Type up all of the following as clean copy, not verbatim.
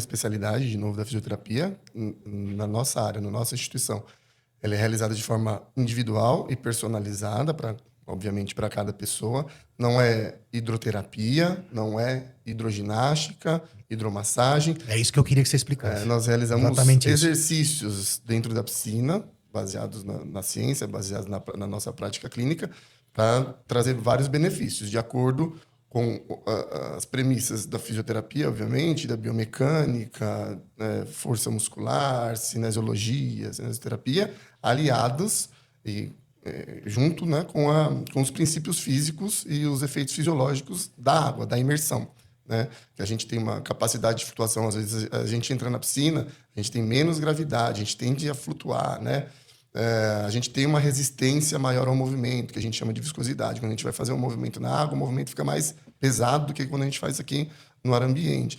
especialidade, de novo, da fisioterapia. Na nossa área, na nossa instituição, ela é realizada de forma individual e personalizada, obviamente, para cada pessoa. Não é hidroterapia, não é hidroginástica, hidromassagem. É isso que eu queria que você explicasse. Nós realizamos Exatamente exercícios dentro da piscina, baseados na ciência, baseados na nossa prática clínica, para trazer vários benefícios, de acordo com as premissas da fisioterapia, obviamente, da biomecânica, força muscular, cinesiologia, cinesioterapia, aliados e junto, né, com os princípios físicos e os efeitos fisiológicos da água, da imersão. Né? Que a gente tem uma capacidade de flutuação. Às vezes a gente entra na piscina, a gente tem menos gravidade, a gente tende a flutuar, né? A gente tem uma resistência maior ao movimento, que a gente chama de viscosidade. Quando a gente vai fazer um movimento na água, o movimento fica mais pesado do que quando a gente faz aqui no ar ambiente.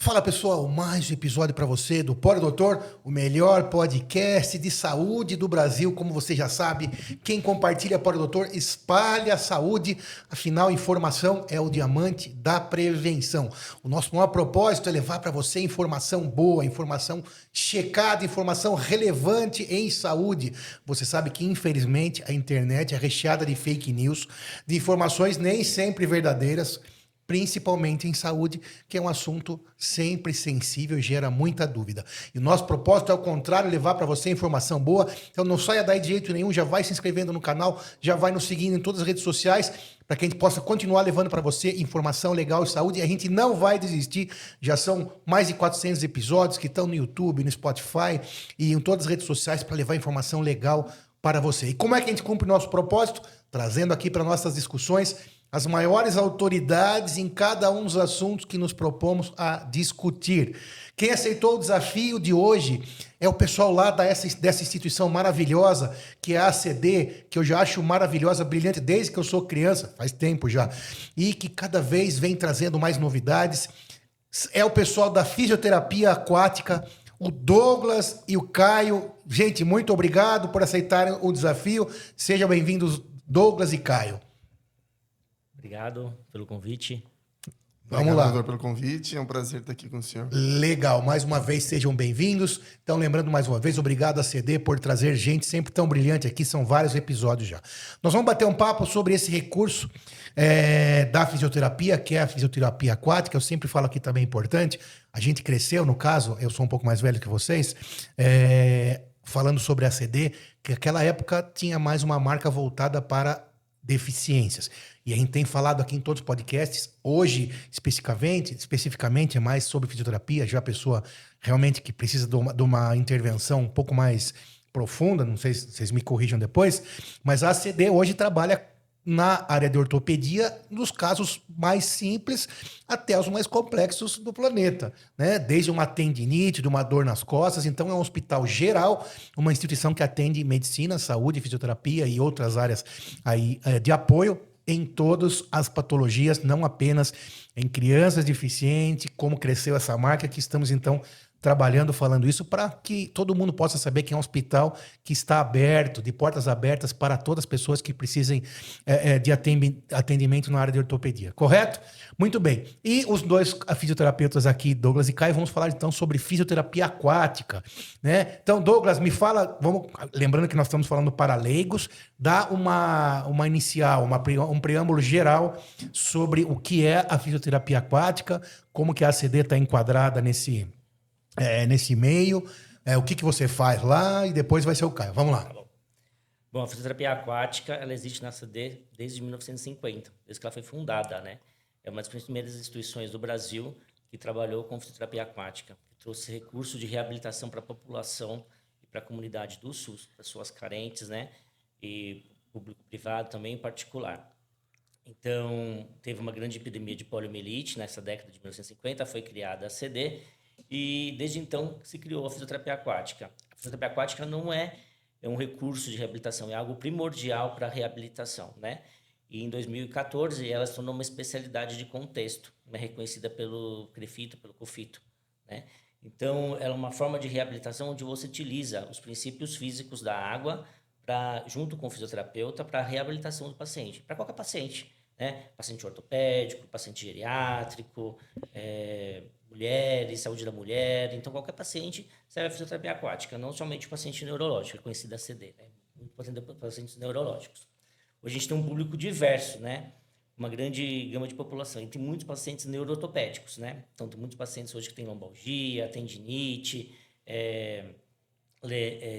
Fala, pessoal, mais um episódio para você do Pode Doutor, o melhor podcast de saúde do Brasil. Como você já sabe, quem compartilha Pode Doutor espalha a saúde. Afinal, informação é o diamante da prevenção. O nosso maior propósito é levar para você informação boa, informação checada, informação relevante em saúde. Você sabe que, infelizmente, a internet é recheada de fake news, de informações nem sempre verdadeiras, principalmente em saúde, que é um assunto sempre sensível e gera muita dúvida. E o nosso propósito é, ao contrário, levar para você informação boa. Então não saia daí de jeito nenhum, já vai se inscrevendo no canal, já vai nos seguindo em todas as redes sociais, para que a gente possa continuar levando para você informação legal e saúde. E a gente não vai desistir, já são mais de 400 episódios que estão no YouTube, no Spotify e em todas as redes sociais para levar informação legal para você. E como é que a gente cumpre o nosso propósito? Trazendo aqui para nossas discussões as maiores autoridades em cada um dos assuntos que nos propomos a discutir. Quem aceitou o desafio de hoje é o pessoal lá dessa instituição maravilhosa, que é a ACD, que eu já acho maravilhosa, brilhante, desde que eu sou criança, faz tempo já, e que cada vez vem trazendo mais novidades. É o pessoal da fisioterapia aquática, o Douglas e o Caio. Gente, muito obrigado por aceitarem o desafio. Sejam bem-vindos, Douglas e Caio. Obrigado pelo convite. Vamos lá. Obrigado pelo convite, é um prazer estar aqui com o senhor. Legal, mais uma vez sejam bem-vindos. Então, lembrando mais uma vez, obrigado a CD por trazer gente sempre tão brilhante aqui, são vários episódios já. Nós vamos bater um papo sobre esse recurso da fisioterapia, que é a fisioterapia aquática. Eu sempre falo aqui também, é importante, a gente cresceu, no caso, eu sou um pouco mais velho que vocês, falando sobre a CD, que naquela época tinha mais uma marca voltada para deficiências. E a gente tem falado aqui em todos os podcasts, hoje especificamente é mais sobre fisioterapia, já a pessoa realmente que precisa de uma intervenção um pouco mais profunda, não sei se vocês me corrijam depois, mas a ACD hoje trabalha na área de ortopedia, dos casos mais simples até os mais complexos do planeta, né? Desde uma tendinite, de uma dor nas costas. Então é um hospital geral, uma instituição que atende medicina, saúde, fisioterapia e outras áreas aí, de apoio em todas as patologias, não apenas em crianças deficientes, como cresceu essa marca, que estamos então trabalhando, falando isso, para que todo mundo possa saber que é um hospital que está aberto, de portas abertas para todas as pessoas que precisem de atendimento na área de ortopedia. Correto? Muito bem. E os dois fisioterapeutas aqui, Douglas e Caio, vamos falar então sobre fisioterapia aquática, né? Então, Douglas, me fala, lembrando que nós estamos falando para leigos, dá uma inicial, um preâmbulo geral sobre o que é a fisioterapia aquática, como que a ACD está enquadrada nesse meio, o que você faz lá, e depois vai ser o Caio. Vamos lá. Tá bom. Bom, a fisioterapia aquática, ela existe na CD desde 1950, desde que ela foi fundada, né? É uma das primeiras instituições do Brasil que trabalhou com fisioterapia aquática, que trouxe recursos de reabilitação para a população e para a comunidade do SUS, pessoas carentes, né? E público-privado também, em particular. Então, teve uma grande epidemia de poliomielite nessa década de 1950, foi criada a CD, e desde então se criou a fisioterapia aquática. A fisioterapia aquática não é um recurso de reabilitação, é algo primordial para a reabilitação, né? E em 2014 ela se tornou uma especialidade de contexto, né? Reconhecida pelo CREFITO, pelo COFITO, né? Então ela é uma forma de reabilitação onde você utiliza os princípios físicos da água junto com o fisioterapeuta, para a reabilitação do paciente, para qualquer paciente, né? Paciente ortopédico, paciente geriátrico, mulheres, saúde da mulher. Então, qualquer paciente serve a fisioterapia aquática, não somente o paciente neurológico, conhecido ACD, né? Muito pacientes neurológicos. Hoje a gente tem um público diverso, né? Uma grande gama de população. E tem muitos pacientes neuroortopédicos, né? Então, tem muitos pacientes hoje que têm lombalgia, tendinite,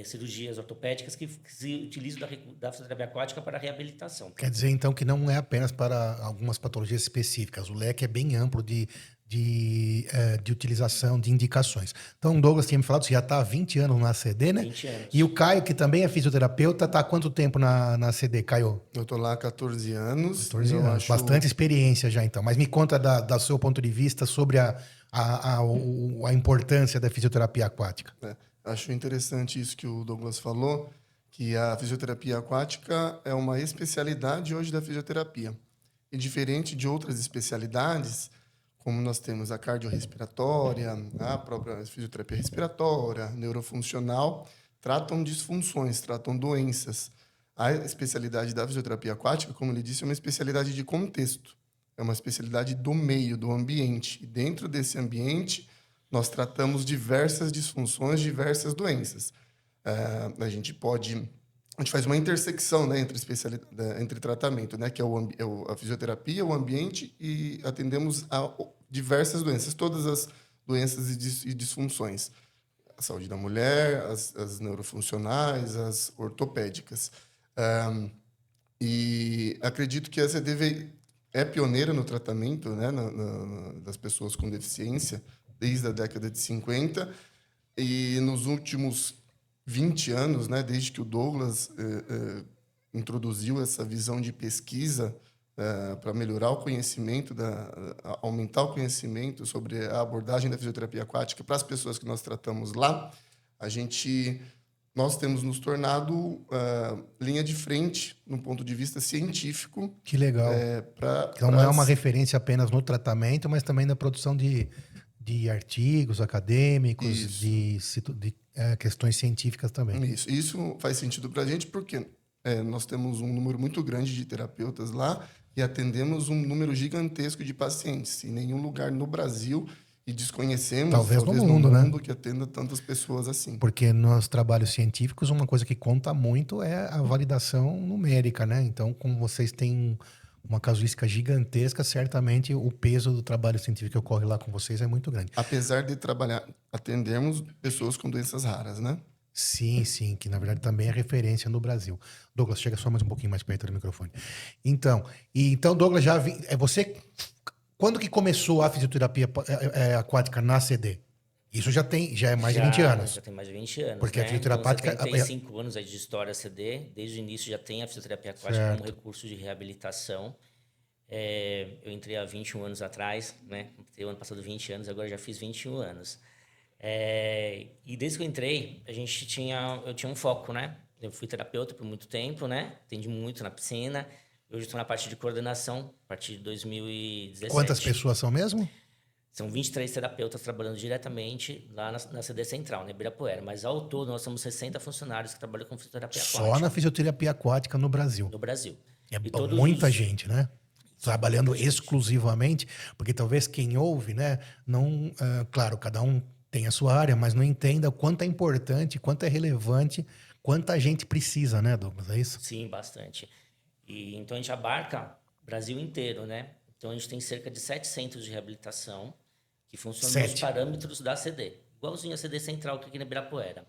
cirurgias ortopédicas que se utilizam da fisioterapia aquática para a reabilitação. Quer dizer, então, que não é apenas para algumas patologias específicas. O leque é bem amplo de utilização de indicações. Então, o Douglas tinha me falado, você já está há 20 anos na ACD, né? 20 anos. E o Caio, que também é fisioterapeuta, está há quanto tempo na ACD, Caio? Eu estou lá há 14 anos. 14 anos. Bastante experiência já, então. Mas me conta do seu ponto de vista sobre a importância da fisioterapia aquática. Acho interessante isso que o Douglas falou, que a fisioterapia aquática é uma especialidade hoje da fisioterapia. E diferente de outras especialidades, como nós temos a cardiorrespiratória, a própria fisioterapia respiratória, neurofuncional, tratam disfunções, tratam doenças. A especialidade da fisioterapia aquática, como ele disse, é uma especialidade de contexto. É uma especialidade do meio, do ambiente. E dentro desse ambiente, nós tratamos diversas disfunções, diversas doenças. A gente faz uma intersecção, né, entre tratamento, né, que é a fisioterapia, o ambiente, e atendemos a diversas doenças, todas as doenças e disfunções. A saúde da mulher, as neurofuncionais, as ortopédicas. E acredito que a ACD é pioneira no tratamento, né, das pessoas com deficiência, desde a década de 50, e nos últimos 20 anos, né, desde que o Douglas introduziu essa visão de pesquisa para melhorar o conhecimento, aumentar o conhecimento sobre a abordagem da fisioterapia aquática para as pessoas que nós tratamos lá, nós temos nos tornado linha de frente no ponto de vista científico. Que legal. Então não é uma referência apenas no tratamento, mas também na produção de artigos acadêmicos, de questões científicas também. Isso faz sentido para a gente porque nós temos um número muito grande de terapeutas lá e atendemos um número gigantesco de pacientes. Em nenhum lugar no Brasil, e desconhecemos, talvez no mundo, né? que atenda tantas pessoas assim. Porque nos trabalhos científicos, uma coisa que conta muito é a validação numérica, né? Então, como vocês têm uma casuística gigantesca, certamente o peso do trabalho científico que ocorre lá com vocês é muito grande. Apesar de atendermos pessoas com doenças raras, né? Sim, que na verdade também é referência no Brasil. Douglas, chega só mais um pouquinho mais perto do microfone. Então Douglas, quando que começou a fisioterapia aquática na ACD? Isso já é mais de 20 anos. Já tem mais de 20 anos. Porque né? a fisioterapia... Então, 75 anos aí de história ACD. Desde o início já tem a fisioterapia aquática como recurso de reabilitação. Eu entrei há 21 anos atrás, né? Entrei o ano passado 20 anos, agora já fiz 21 anos. E desde que eu entrei, eu tinha um foco, né? Eu fui terapeuta por muito tempo, né? Atendi muito na piscina. Hoje estou na parte de coordenação, a partir de 2017. Quantas pessoas são mesmo? São 23 terapeutas trabalhando diretamente lá na CD Central, na Ibirapuera. Mas ao todo, nós somos 60 funcionários que trabalham com fisioterapia aquática. Só na fisioterapia aquática no Brasil. No Brasil. Muita gente, né? Trabalhando exclusivamente, porque talvez quem ouve, né? Não, claro, cada um tem a sua área, mas não entenda o quanto é importante, quanto é relevante, quanta gente precisa, né, Douglas? É isso? Sim, bastante. Então, a gente abarca o Brasil inteiro, né? Então, a gente tem cerca de 7 centros de reabilitação que funcionam nos parâmetros da ACD. Igualzinho a CD Central que aqui na Ibirapuera.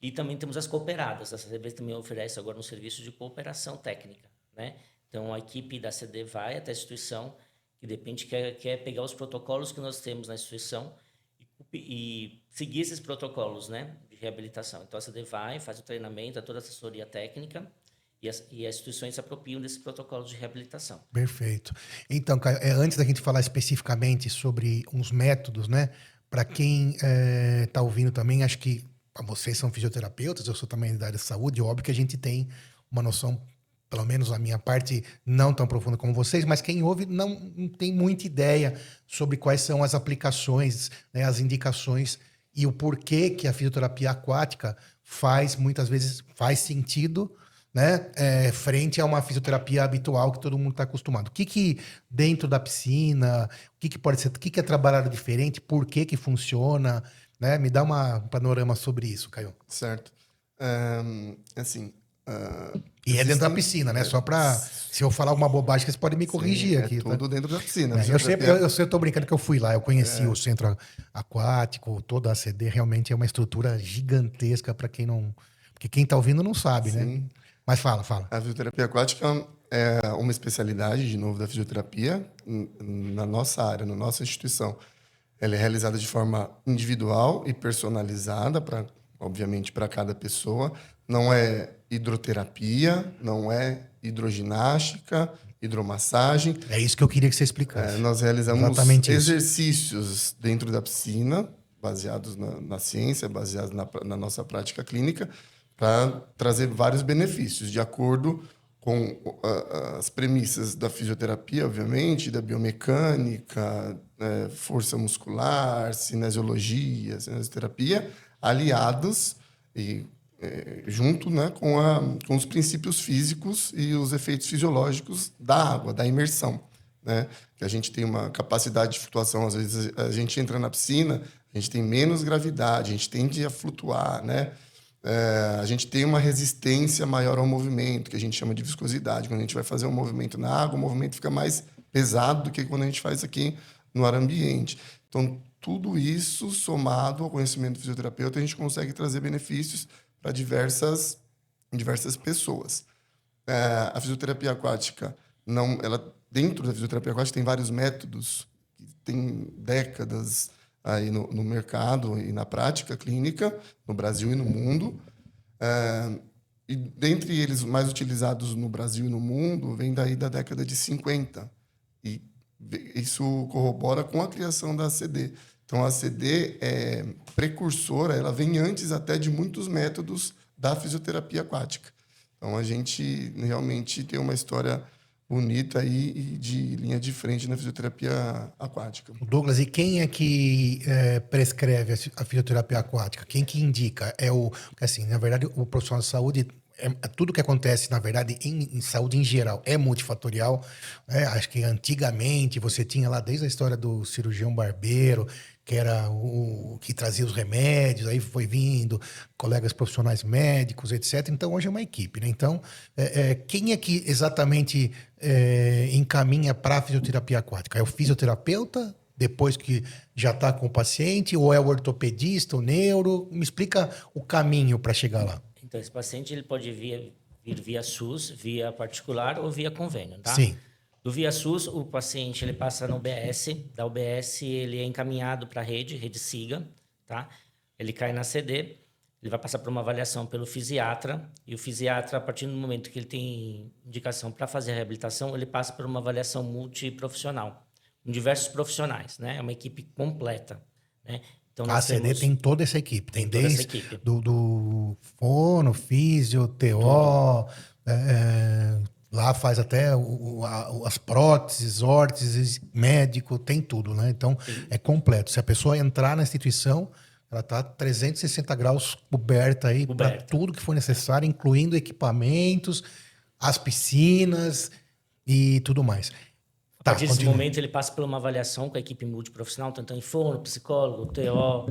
E também temos as cooperadas. A ACD também oferece agora um serviço de cooperação técnica, né? Então, a equipe da ACD vai até a instituição, que de repente quer pegar os protocolos que nós temos na instituição e seguir esses protocolos, né, de reabilitação. Então, a ACD vai, faz o treinamento, toda a assessoria técnica, e as instituições se apropriam desses protocolos de reabilitação. Perfeito. Então, Caio, antes da gente falar especificamente sobre uns métodos, né? Para quem está ouvindo também, acho que vocês são fisioterapeutas, eu sou também da área de saúde, óbvio que a gente tem uma noção, pelo menos a minha parte, não tão profunda como vocês, mas quem ouve não tem muita ideia sobre quais são as aplicações, né, as indicações e o porquê que a fisioterapia aquática muitas vezes faz sentido né, frente a uma fisioterapia habitual que todo mundo está acostumado. O que dentro da piscina, o que pode ser, o que é trabalhar diferente, por que funciona, né? Me dá um panorama sobre isso, Caio. Certo. Assim, E é dentro da existem, piscina, né? Só para, se eu falar alguma bobagem, vocês podem me corrigir é aqui, tá? tudo dentro da piscina. Eu tô brincando que eu fui lá, eu conheci o centro aquático, toda a CD, realmente é uma estrutura gigantesca para quem não, porque quem tá ouvindo não sabe, né? Sim. Mas fala. A fisioterapia aquática é uma especialidade, de novo, da fisioterapia na nossa área, na nossa instituição. Ela é realizada de forma individual e personalizada, obviamente, para cada pessoa. Não é hidroterapia, não é hidroginástica, hidromassagem. É isso que eu queria que você explicasse. Nós realizamos Exatamente isso. exercícios dentro da piscina, baseados na ciência, baseados na nossa prática clínica, para trazer vários benefícios, de acordo com as premissas da fisioterapia, obviamente, da biomecânica, força muscular, cinesiologia, cinesioterapia, aliados e junto, né, com os princípios físicos e os efeitos fisiológicos da água, da imersão, né? Que a gente tem uma capacidade de flutuação, às vezes a gente entra na piscina, a gente tem menos gravidade, a gente tende a flutuar, né? A gente tem uma resistência maior ao movimento, que a gente chama de viscosidade. Quando a gente vai fazer um movimento na água, o movimento fica mais pesado do que quando a gente faz aqui no ar ambiente. Então, tudo isso somado ao conhecimento do fisioterapeuta, a gente consegue trazer benefícios para diversas pessoas. A fisioterapia aquática, dentro da fisioterapia aquática tem vários métodos, que tem décadas aí no mercado e na prática clínica, no Brasil e no mundo. E dentre eles, os mais utilizados no Brasil e no mundo, vem daí da década de 50. E isso corrobora com a criação da ACD. Então, a ACD é precursora, ela vem antes até de muitos métodos da fisioterapia aquática. Então, a gente realmente tem uma história bonita aí e de linha de frente na fisioterapia aquática. Douglas, e quem é que prescreve a fisioterapia aquática? Quem que indica? Porque assim, na verdade, o profissional de saúde, tudo que acontece, na verdade, em saúde em geral, é multifatorial. Acho que antigamente você tinha lá desde a história do cirurgião barbeiro, que era o que trazia os remédios, aí foi vindo colegas profissionais médicos, etc. Então, hoje é uma equipe, né? Então, quem é que exatamente encaminha para a fisioterapia aquática? É o fisioterapeuta, depois que já está com o paciente, ou é o ortopedista, o neuro? Me explica o caminho para chegar lá. Então, esse paciente ele pode vir via SUS, via particular ou via convênio, tá? Sim. Do via SUS, o paciente ele passa na UBS, da UBS ele é encaminhado para a rede SIGA, tá? Ele cai na CD, ele vai passar por uma avaliação pelo fisiatra, e o fisiatra, a partir do momento que ele tem indicação para fazer a reabilitação, ele passa por uma avaliação multiprofissional, com diversos profissionais, né? É uma equipe completa, né? Então, A CD tem toda essa equipe, tem desde do fono, físio, TO, lá faz até as próteses, órteses, médico, tem tudo, né? Então, é completo. Se a pessoa entrar na instituição, ela está 360 graus coberta aí para tudo que for necessário, incluindo equipamentos, as piscinas e tudo mais. A partir desse momento, ele passa por uma avaliação com a equipe multiprofissional, tanto em fono, psicólogo, TO,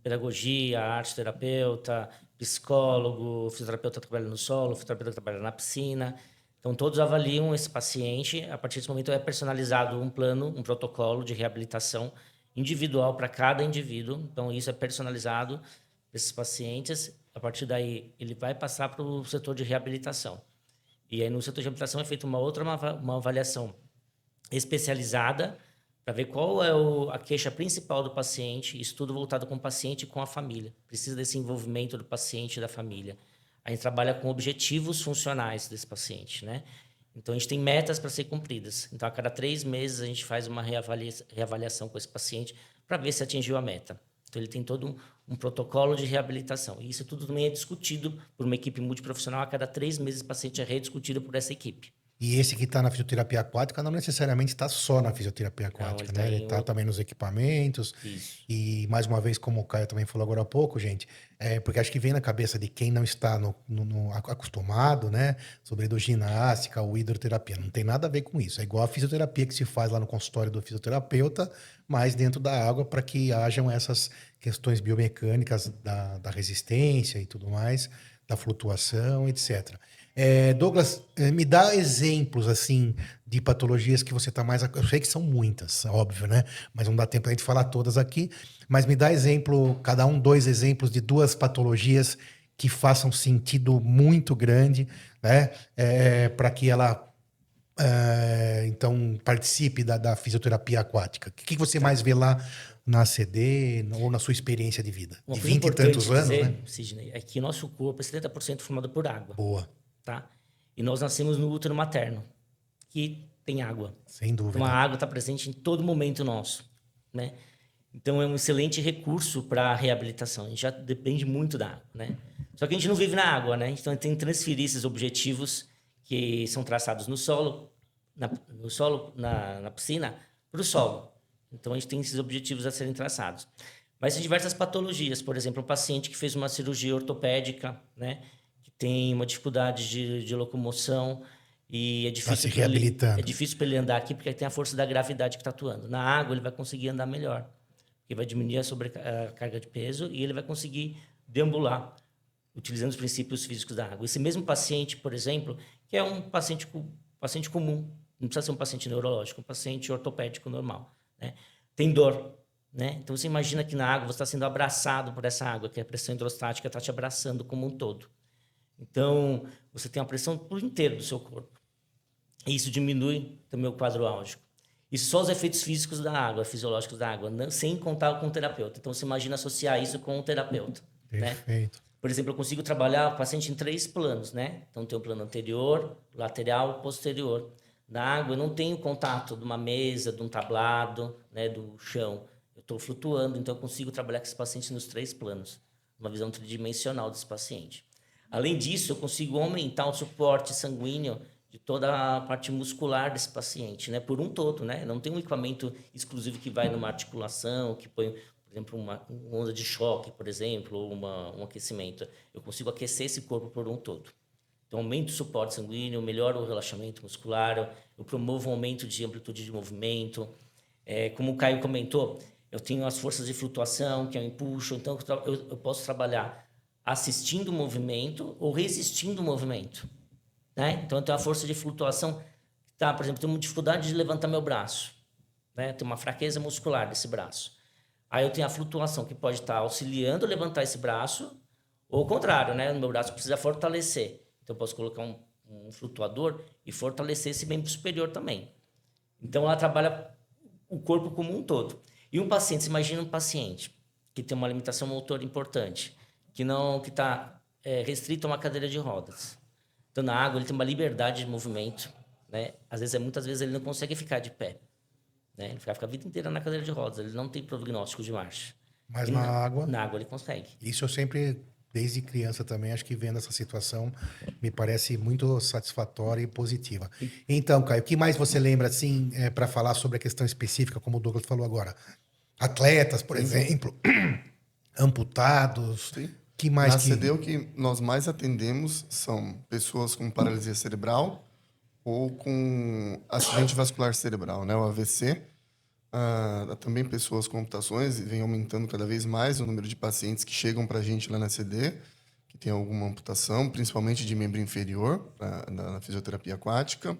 pedagogia, arte terapeuta, psicólogo, fisioterapeuta que trabalha no solo, fisioterapeuta que trabalha na piscina. Então, todos avaliam esse paciente. A partir desse momento, é personalizado um plano, um protocolo de reabilitação individual para cada indivíduo. Então, isso é personalizado para esses pacientes. A partir daí, ele vai passar para o setor de reabilitação. E aí, no setor de reabilitação, é feita uma avaliação especializada para ver qual é a queixa principal do paciente, isso tudo voltado com o paciente e com a família. Precisa desse envolvimento do paciente e da família. A gente trabalha com objetivos funcionais desse paciente, né? Então, a gente tem metas para ser cumpridas. Então, a cada 3 meses, a gente faz uma reavaliação com esse paciente para ver se atingiu a meta. Então, ele tem todo um protocolo de reabilitação. E isso tudo também é discutido por uma equipe multiprofissional. A cada 3 meses, o paciente é rediscutido por essa equipe. E esse que está na fisioterapia aquática não necessariamente está só na fisioterapia aquática, ele né? tá Ele em está outro- também nos equipamentos. Isso. E, mais uma vez, como o Caio também falou agora há pouco, gente, porque acho que vem na cabeça de quem não está acostumado, né? Sobre hidroginástica ou hidroterapia. Não tem nada a ver com isso. É igual a fisioterapia que se faz lá no consultório do fisioterapeuta, mas dentro da água para que hajam essas questões biomecânicas da resistência e tudo mais, da flutuação, etc. Douglas, me dá exemplos, assim, de patologias que você está mais... Eu sei que são muitas, óbvio, né? Mas não dá tempo a gente falar todas aqui. Mas me dá exemplo, cada um, 2 exemplos de 2 patologias que façam sentido muito grande, né? Para que ela, então, participe da fisioterapia aquática. O que você mais vê lá na ACD ou na sua experiência de vida? Uma De coisa 20 e tantos importante anos, dizer, né? Sidney, é que nosso corpo é 70% formado por água, Boa, tá? E nós nascemos no útero materno, que tem água. sem Então, a dúvida. água está presente em todo momento nosso, né? Então, é um excelente recurso para a reabilitação. A gente já depende muito da água, né? Só que a gente não vive na água, né? Então, tem que transferir esses objetivos que são traçados no solo, na piscina, para o solo. Então, a gente tem esses objetivos a serem traçados. Mas tem diversas patologias. Por exemplo, um paciente que fez uma cirurgia ortopédica, né? Que tem uma dificuldade de locomoção e é Está se difícil para ele, reabilitando. ele andar aqui porque tem a força da gravidade que está atuando. Na água, ele vai conseguir andar melhor, porque vai diminuir a carga de peso e ele vai conseguir deambular, utilizando os princípios físicos da água. Esse mesmo paciente, por exemplo, que é um paciente comum, não precisa ser um paciente neurológico, um paciente ortopédico normal, né? Tem dor, né? Então, você imagina que na água você está sendo abraçado por essa água, que a pressão hidrostática está te abraçando como um todo. Então, você tem a pressão por inteiro do seu corpo. E isso diminui também o quadro álgico. E só os efeitos físicos da água, fisiológicos da água, sem contar com o terapeuta. Então, você imagina associar isso com o terapeuta, né? Perfeito. Por exemplo, eu consigo trabalhar o paciente em 3 planos, né? Então, tem o plano anterior, lateral e posterior. Na água, eu não tenho contato de uma mesa, de um tablado, né, do chão. Eu estou flutuando, então eu consigo trabalhar com esse paciente nos 3 planos. Uma visão tridimensional desse paciente. Além disso, eu consigo aumentar o suporte sanguíneo de toda a parte muscular desse paciente, né? Por um todo, né? Não tem um equipamento exclusivo que vai numa articulação, que põe, por exemplo, uma onda de choque, por exemplo, ou um aquecimento. Eu consigo aquecer esse corpo por um todo. Então, aumento o suporte sanguíneo, melhoro o relaxamento muscular, eu promovo um aumento de amplitude de movimento. Como o Caio comentou, eu tenho as forças de flutuação, que eu empuxo, então eu posso trabalhar assistindo o movimento ou resistindo o movimento, né? Então, eu tenho a força de flutuação, tá? Por exemplo, tenho uma dificuldade de levantar meu braço, né? Tenho uma fraqueza muscular desse braço. Aí eu tenho a flutuação, que pode estar auxiliando a levantar esse braço, ou o contrário, né? O meu braço precisa fortalecer. Então, eu posso colocar um flutuador e fortalecer esse membro superior também. Então, ela trabalha o corpo como um todo. E um paciente, você imagina um paciente que tem uma limitação motora importante, que está restrito a uma cadeira de rodas. Então, na água, ele tem uma liberdade de movimento, né? Muitas vezes, ele não consegue ficar de pé, né? Ele fica a vida inteira na cadeira de rodas, ele não tem prognóstico de marcha. Mas E na água... Na água, ele consegue. Isso eu sempre, desde criança também, acho que vendo essa situação, me parece muito satisfatória e positiva. Então, Caio, o que mais você lembra, assim, para falar sobre a questão específica, como o Douglas falou agora? Atletas, por exemplo, amputados, Sim. que mais Na que... CD, o que nós mais atendemos são pessoas com paralisia cerebral ou com acidente vascular cerebral, né? O AVC. Também pessoas com amputações, e vem aumentando cada vez mais o número de pacientes que chegam para a gente lá na CD, que tem alguma amputação, principalmente de membro inferior, na fisioterapia aquática.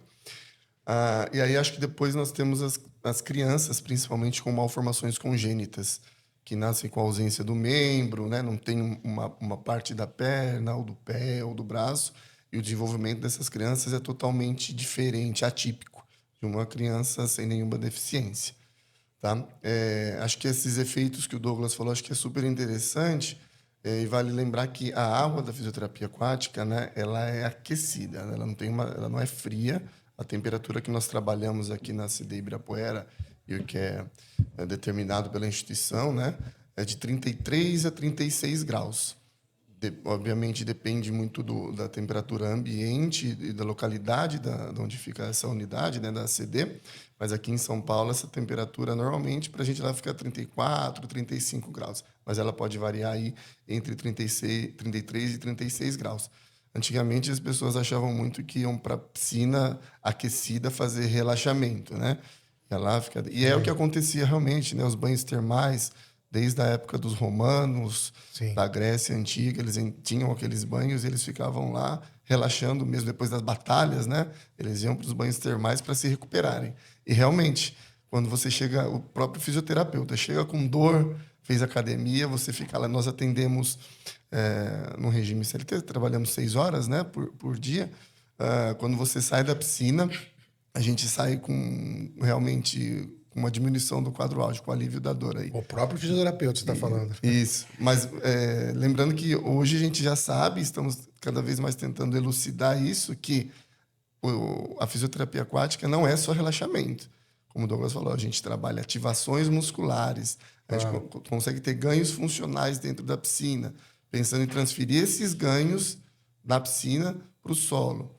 E aí acho que depois nós temos as crianças, principalmente com malformações congênitas, que nascem com a ausência do membro, né? Não tem uma parte da perna, ou do pé, ou do braço, e o desenvolvimento dessas crianças é totalmente diferente, atípico, de uma criança sem nenhuma deficiência. Tá? Acho que esses efeitos que o Douglas falou, acho que é super interessante, e vale lembrar que a água da fisioterapia aquática, né, ela é aquecida, né? Ela não é fria. A temperatura que nós trabalhamos aqui na CD Ibirapuera, e o que é determinado pela instituição, né, é de 33 a 36 graus. Obviamente depende muito da temperatura ambiente e da localidade de onde fica essa unidade, né, da ACD, mas aqui em São Paulo essa temperatura normalmente para a gente lá fica 34, 35 graus, mas ela pode variar aí entre 33 e 36 graus. Antigamente as pessoas achavam muito que iam para piscina aquecida fazer relaxamento, né? E é o que acontecia realmente, né? Os banhos termais, desde a época dos romanos, Sim. da Grécia Antiga, eles tinham aqueles banhos e eles ficavam lá relaxando, mesmo depois das batalhas, né? Eles iam para os banhos termais para se recuperarem. E realmente, quando você chega, o próprio fisioterapeuta chega com dor, fez academia, você fica lá. Nós atendemos no regime CLT, trabalhamos 6 horas, né, por dia. Quando você sai da piscina, a gente sai com realmente uma diminuição do quadro álgico, alívio da dor aí. O próprio fisioterapeuta você está falando. Isso. Mas lembrando que hoje a gente já sabe, estamos cada vez mais tentando elucidar isso, que a fisioterapia aquática não é só relaxamento. Como o Douglas falou, a gente trabalha ativações musculares, a gente consegue ter ganhos funcionais dentro da piscina, pensando em transferir esses ganhos da piscina para o solo.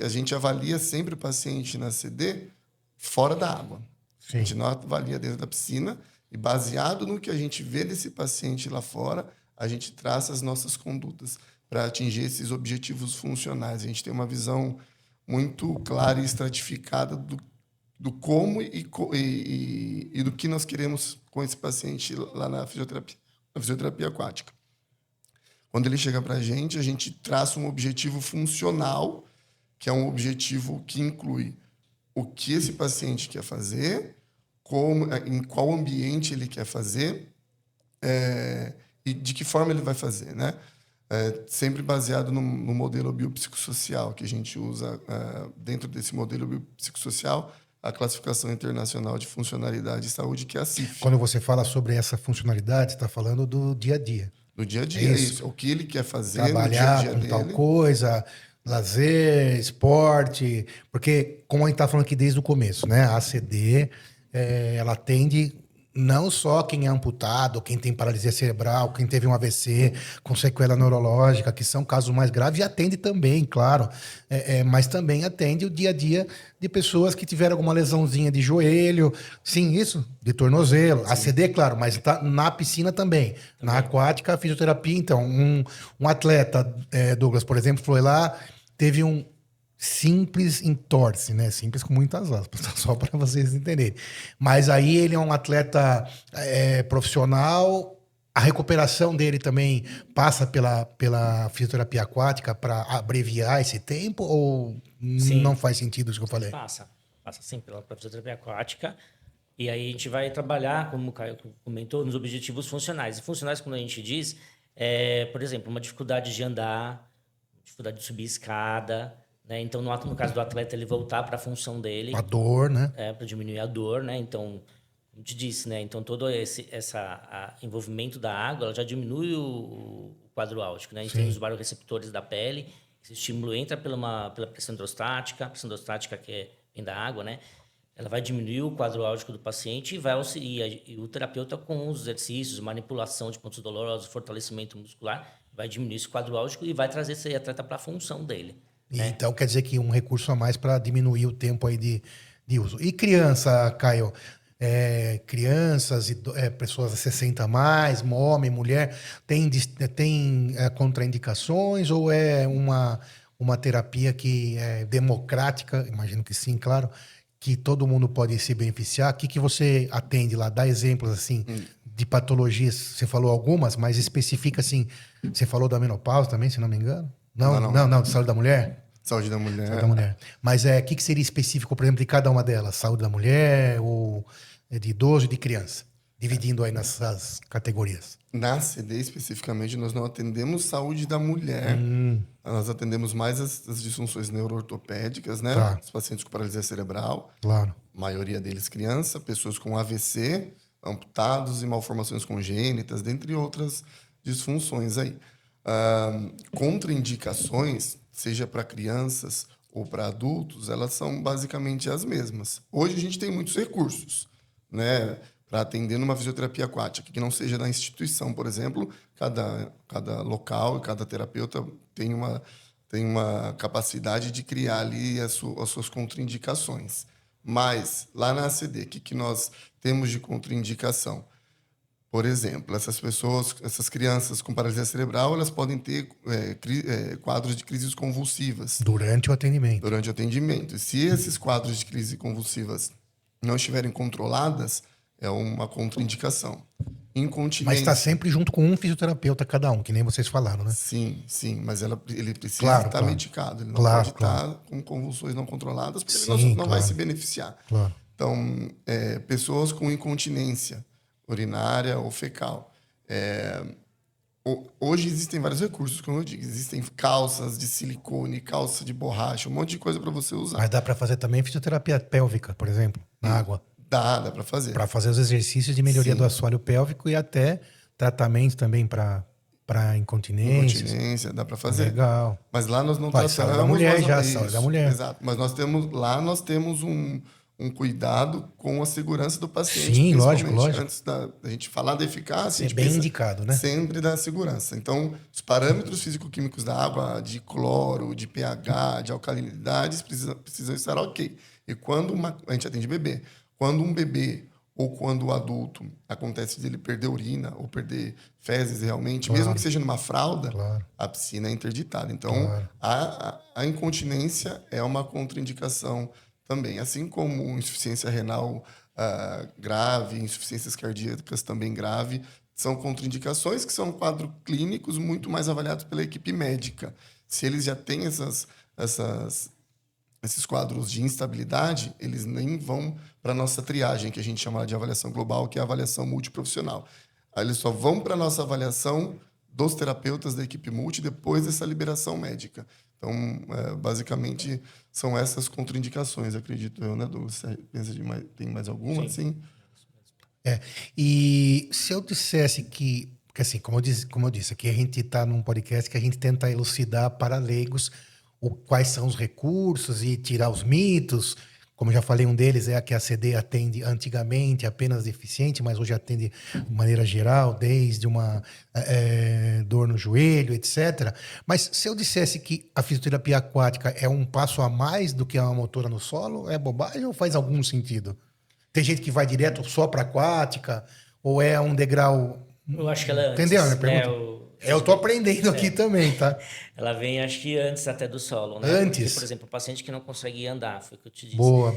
A gente avalia sempre o paciente na CD fora da água. Sim. A gente não avalia dentro da piscina e, baseado no que a gente vê desse paciente lá fora, a gente traça as nossas condutas para atingir esses objetivos funcionais. A gente tem uma visão muito clara e estratificada do como e do que nós queremos com esse paciente lá na fisioterapia aquática. Quando ele chega para a gente traça um objetivo funcional, que é um objetivo que inclui o que esse paciente quer fazer, em qual ambiente ele quer fazer e de que forma ele vai fazer, né? Sempre baseado no modelo biopsicossocial, que a gente usa dentro desse modelo biopsicossocial, a classificação internacional de funcionalidade e saúde, que é a CIF. Quando você fala sobre essa funcionalidade, você está falando do dia a dia. Do dia a dia, isso. O que ele quer fazer Trabalhar no dia a com dia tal dele. coisa, lazer, esporte. Porque, como a gente está falando aqui desde o começo, né? A ACD, ela atende não só quem é amputado, quem tem paralisia cerebral, quem teve um AVC com sequela neurológica, que são casos mais graves, e atende também, claro. Mas também atende o dia a dia de pessoas que tiveram alguma lesãozinha de joelho, sim, isso, de tornozelo. ACD, claro, mas tá na piscina também. Na aquática, a fisioterapia, então. Um atleta, Douglas, por exemplo, foi lá, teve um simples entorse, né? Simples com muitas aspas, só para vocês entenderem. Mas aí ele é um atleta profissional, a recuperação dele também passa pela fisioterapia aquática para abreviar esse tempo ou Sim. não faz sentido isso que eu falei? Passa sim pela fisioterapia aquática. E aí a gente vai trabalhar, como o Caio comentou, nos objetivos funcionais. E funcionais, quando a gente diz, por exemplo, uma dificuldade de andar, dificuldade de subir escada, né? Então, no caso do atleta, ele voltar para a função dele. A dor, né? Para diminuir a dor, né? Então, como te disse, né? Então, todo esse envolvimento da água, ela já diminui o quadro álgico, né? A gente tem os baroreceptores da pele, esse estímulo entra pela pressão hidrostática, a pressão hidrostática que vem da água, né? Ela vai diminuir o quadro álgico do paciente e vai auxiliar, e o terapeuta com os exercícios, manipulação de pontos dolorosos, fortalecimento muscular, vai diminuir esse quadro álgico e vai trazer esse atleta para a função dele. Então quer dizer que um recurso a mais para diminuir o tempo aí de uso. E criança, Caio? Crianças, pessoas a 60 a mais, homem, mulher, tem contraindicações ou é uma terapia que é democrática? Imagino que sim, claro, que todo mundo pode se beneficiar. O que você atende lá? Dá exemplos assim de patologias. Você falou algumas, mas especifica assim. Você falou da menopausa também, se não me engano? Não, de saúde da mulher? Saúde da mulher. Saúde da mulher. Mas o que seria específico, por exemplo, de cada uma delas? Saúde da mulher, ou de idoso e de criança? Dividindo aí nessas categorias. Na CD, especificamente, nós não atendemos saúde da mulher. Nós atendemos mais as disfunções neuroortopédicas, né? Tá. Os pacientes com paralisia cerebral. Claro. A maioria deles criança, pessoas com AVC, amputados e malformações congênitas, dentre outras disfunções aí. Contraindicações, seja para crianças ou para adultos, elas são basicamente as mesmas. Hoje a gente tem muitos recursos, né? para atender numa fisioterapia aquática, que não seja da instituição, por exemplo. Cada local e cada terapeuta tem uma capacidade de criar ali as suas contraindicações. Mas, lá na ACD, o que nós temos de contraindicação? Por exemplo, essas crianças com paralisia cerebral, elas podem ter quadros de crises convulsivas. Durante o atendimento. Durante o atendimento. E se esses quadros de crise convulsivas não estiverem controladas, é uma contraindicação. Incontinência. Mas está sempre junto com um fisioterapeuta cada um, que nem vocês falaram, né? Sim, mas ele precisa estar medicado. Ele não pode estar com convulsões não controladas, porque ele não vai se beneficiar. Claro. Então, pessoas com incontinência urinária ou fecal. Hoje existem vários recursos, como eu digo. Existem calças de silicone, calça de borracha, um monte de coisa para você usar. Mas dá para fazer também fisioterapia pélvica, por exemplo, na água. Dá para fazer. Para fazer os exercícios de melhoria do assoalho pélvico e até tratamento também para incontinência. Incontinência, dá para fazer. Legal. Mas lá nós não tratamos... Saúde da mulher saúde da mulher. Exato. Mas nós temos um cuidado com a segurança do paciente. Sim, lógico. Antes da gente falar da eficácia, a gente bem indicado, né? Sempre da segurança. Então, os parâmetros físico-químicos da água, de cloro, de pH, de alcalinidades, precisam estar ok. E quando a gente atende bebê, quando um bebê ou quando o adulto acontece de ele perder urina ou perder fezes realmente, mesmo que seja numa fralda, a piscina é interditada. Então, a incontinência é uma contraindicação também. Assim como insuficiência renal grave, insuficiências cardíacas também grave, são contraindicações que são quadros clínicos muito mais avaliados pela equipe médica. Se eles já têm esses quadros de instabilidade, eles nem vão para a nossa triagem, que a gente chama de avaliação global, que é a avaliação multiprofissional. Aí eles só vão para a nossa avaliação dos terapeutas da equipe multi depois dessa liberação médica. Então, basicamente, são essas contraindicações, acredito eu, né, Du? Você pensa tem mais alguma? Sim. E se eu dissesse que assim, como eu disse, aqui a gente está num podcast que a gente tenta elucidar para leigos quais são os recursos e tirar os mitos. Como já falei, um deles é que a ACD atende antigamente apenas deficiente, mas hoje atende de maneira geral, desde uma dor no joelho, etc. Mas se eu dissesse que a fisioterapia aquática é um passo a mais do que a motora no solo, é bobagem ou faz algum sentido? Tem gente que vai direto só para aquática, ou é um degrau... Eu acho que ela... Entendeu a minha pergunta? Eu tô aprendendo aqui também, tá? Ela vem, acho que antes até do solo, né? Antes? Porque, por exemplo, o paciente que não consegue andar, foi o que eu te disse. Boa.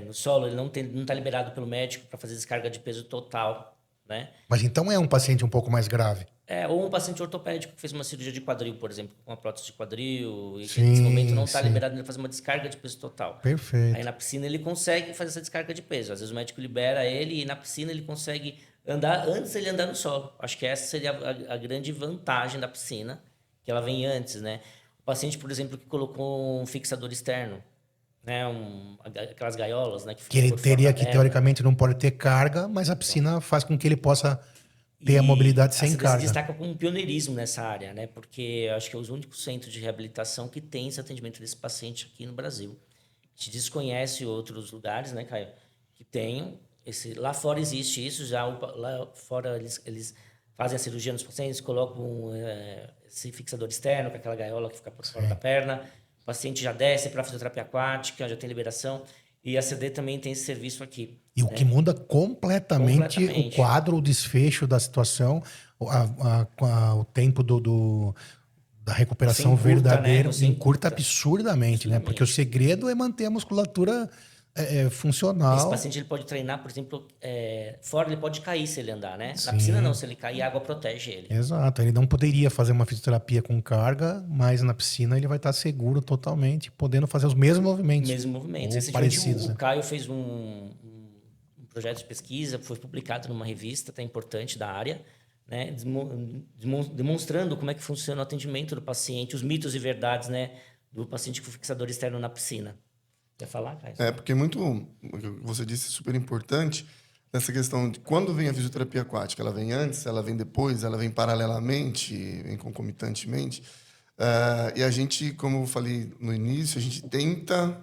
No solo, ele não tá liberado pelo médico para fazer descarga de peso total, né? Mas então é um paciente um pouco mais grave. Ou um paciente ortopédico que fez uma cirurgia de quadril, por exemplo, com uma prótese de quadril, e que nesse momento não está liberado para fazer uma descarga de peso total. Perfeito. Aí na piscina ele consegue fazer essa descarga de peso. Às vezes o médico libera ele e na piscina ele consegue andar antes ele andar no solo. Acho que essa seria a grande vantagem da piscina, que ela vem antes, né? O paciente, por exemplo, que colocou um fixador externo, né? Aquelas gaiolas, né? Que ele teria que, teoricamente, não pode ter carga, mas a piscina faz com que ele possa ter a mobilidade sem carga. Se destaca como um pioneirismo nessa área, né? Porque eu acho que é os únicos centros de reabilitação que tem esse atendimento desse paciente aqui no Brasil. A gente desconhece outros lugares, né, Caio? Que tenham. Lá fora existe isso, já lá fora eles fazem a cirurgia nos pacientes, colocam esse fixador externo, com aquela gaiola que fica por fora da perna, o paciente já desce para a fisioterapia aquática, já tem liberação, e a CD também tem esse serviço aqui. E o que muda completamente o quadro, o desfecho da situação, o tempo da recuperação verdadeira, encurta absurdamente, né? Porque o segredo é manter a musculatura... funcional. Esse paciente ele pode treinar, por exemplo, fora ele pode cair se ele andar, né? Na piscina não, se ele cair, a água protege ele. Exato, ele não poderia fazer uma fisioterapia com carga, mas na piscina ele vai estar seguro totalmente, podendo fazer os mesmos movimentos. Parecidos. O Caio fez um projeto de pesquisa, foi publicado numa revista até importante da área, né? Demonstrando como é que funciona o atendimento do paciente, os mitos e verdades, né? Do paciente com fixador externo na piscina. Quer falar, Caio? Porque o que você disse é super importante, nessa questão de quando vem a fisioterapia aquática, ela vem antes, ela vem depois, ela vem paralelamente, vem concomitantemente. E a gente, como eu falei no início, a gente tenta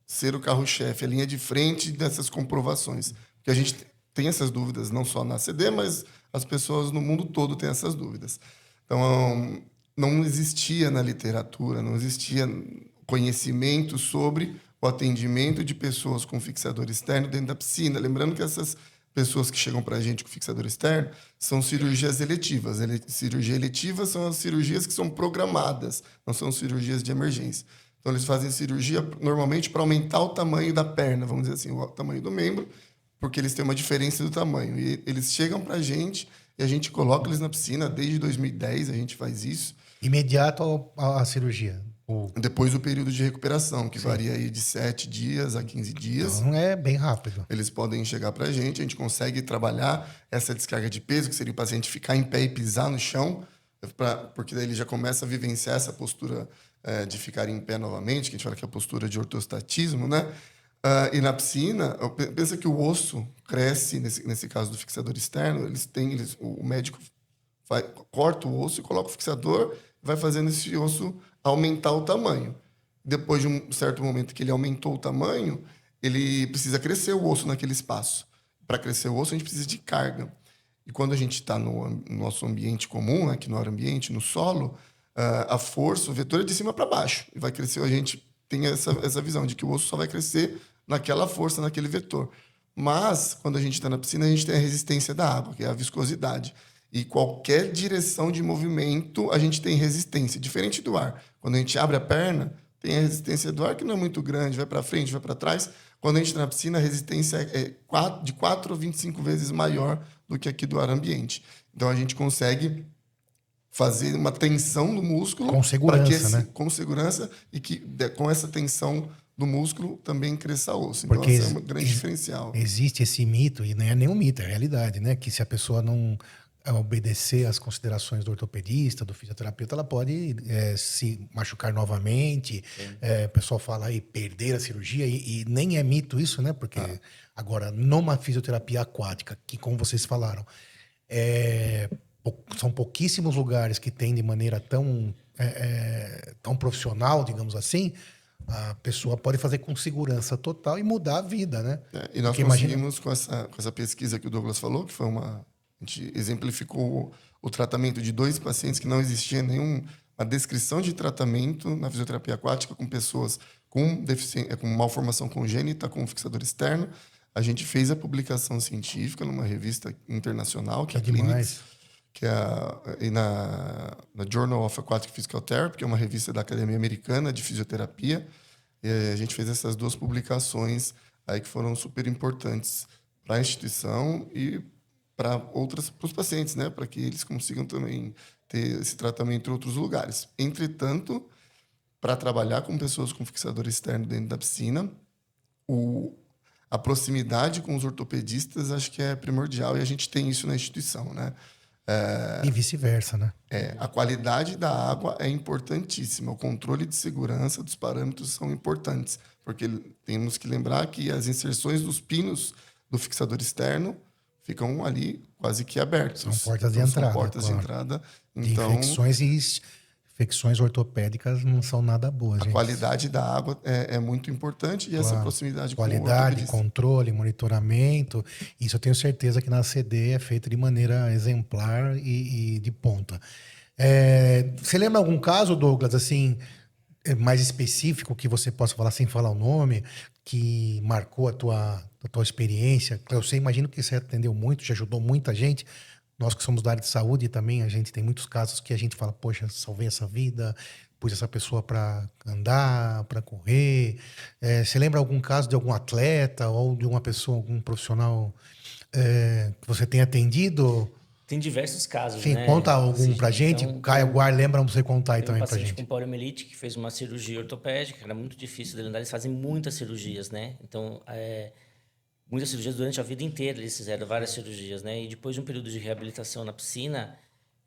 ser o carro-chefe, a linha de frente dessas comprovações. Porque a gente tem essas dúvidas, não só na ACD, mas as pessoas no mundo todo têm essas dúvidas. Então, não existia na literatura, não existia conhecimento sobre o atendimento de pessoas com fixador externo dentro da piscina. Lembrando que essas pessoas que chegam para a gente com fixador externo são cirurgias eletivas. Cirurgia eletiva são as cirurgias que são programadas, não são cirurgias de emergência. Então, eles fazem cirurgia normalmente para aumentar o tamanho da perna, vamos dizer assim, o tamanho do membro, porque eles têm uma diferença do tamanho. E eles chegam para a gente e a gente coloca eles na piscina. Desde 2010 a gente faz isso. Imediato à cirurgia? Depois do período de recuperação, que varia aí de 7 dias a 15 dias. Então é bem rápido. Eles podem chegar para a gente consegue trabalhar essa descarga de peso, que seria o paciente ficar em pé e pisar no chão, porque daí ele já começa a vivenciar essa postura de ficar em pé novamente, que a gente fala que é a postura de ortostatismo, né? E na piscina, pensa que o osso cresce, nesse caso do fixador externo, o médico corta o osso e coloca o fixador, vai fazendo esse osso aumentar o tamanho. Depois de um certo momento que ele aumentou o tamanho, ele precisa crescer o osso naquele espaço. Para crescer o osso, a gente precisa de carga. E quando a gente está no nosso ambiente comum, aqui no ar ambiente, no solo, a força, o vetor é de cima para baixo. E vai crescer, a gente tem essa visão de que o osso só vai crescer naquela força, naquele vetor. Mas, quando a gente está na piscina, a gente tem a resistência da água, que é a viscosidade. E qualquer direção de movimento, a gente tem resistência. Diferente do ar. Quando a gente abre a perna, tem a resistência do ar, que não é muito grande, vai para frente, vai para trás. Quando a gente está na piscina, a resistência é de 4 a 25 vezes maior do que aqui do ar ambiente. Então, a gente consegue fazer uma tensão do músculo... Com segurança, né? Com segurança, e que com essa tensão do músculo também cresça osso. Então, Porque esse é um grande diferencial. Existe esse mito, e não é nenhum mito, é a realidade, né? Que se a pessoa não obedecer às considerações do ortopedista, do fisioterapeuta, ela pode se machucar novamente. O pessoal fala aí perder a cirurgia, e nem é mito isso, né? Porque agora, numa fisioterapia aquática, que como vocês falaram, são pouquíssimos lugares que tem de maneira tão profissional, digamos assim, a pessoa pode fazer com segurança total e mudar a vida, né? E nós conseguimos, com essa pesquisa que o Douglas falou, que foi a gente exemplificou o tratamento de 2 pacientes que não existia nenhuma descrição de tratamento na fisioterapia aquática com pessoas com malformação congênita, com fixador externo. A gente fez a publicação científica numa revista internacional, que é a Clinics, que é na Journal of Aquatic Physical Therapy, que é uma revista da Academia Americana de Fisioterapia. E a gente fez essas 2 publicações aí que foram super importantes para a instituição e para os pacientes, né? Para que eles consigam também ter esse tratamento em outros lugares. Entretanto, para trabalhar com pessoas com fixador externo dentro da piscina, a proximidade com os ortopedistas acho que é primordial, e a gente tem isso na instituição, né? E vice-versa, né? A qualidade da água é importantíssima. O controle de segurança dos parâmetros são importantes, porque temos que lembrar que as inserções dos pinos do fixador externo ficam ali quase que abertos. São portas de entrada. São portas de entrada. Então, infecções ortopédicas não são nada boas, gente. A qualidade da água é muito importante, e essa proximidade com o qualidade, controle, monitoramento. Isso eu tenho certeza que na ACD é feito de maneira exemplar e de ponta. Você lembra algum caso, Douglas, assim, mais específico que você possa falar sem falar o nome, que marcou a tua experiência? Eu imagino que você atendeu muito, já ajudou muita gente. Nós que somos da área de saúde também, a gente tem muitos casos que a gente fala, poxa, salvei essa vida, pus essa pessoa para andar, para correr. Você lembra algum caso de algum atleta ou de uma pessoa, algum profissional que você tenha atendido? Tem diversos casos, Sim, né? Conta algum pra gente. Então, Caio Guar, lembra você contar aí também pra gente. Um paciente com poliomielite que fez uma cirurgia ortopédica, era muito difícil dele andar, eles fazem muitas cirurgias, né? Então, muitas cirurgias durante a vida inteira, eles fizeram várias cirurgias, né? E depois de um período de reabilitação na piscina,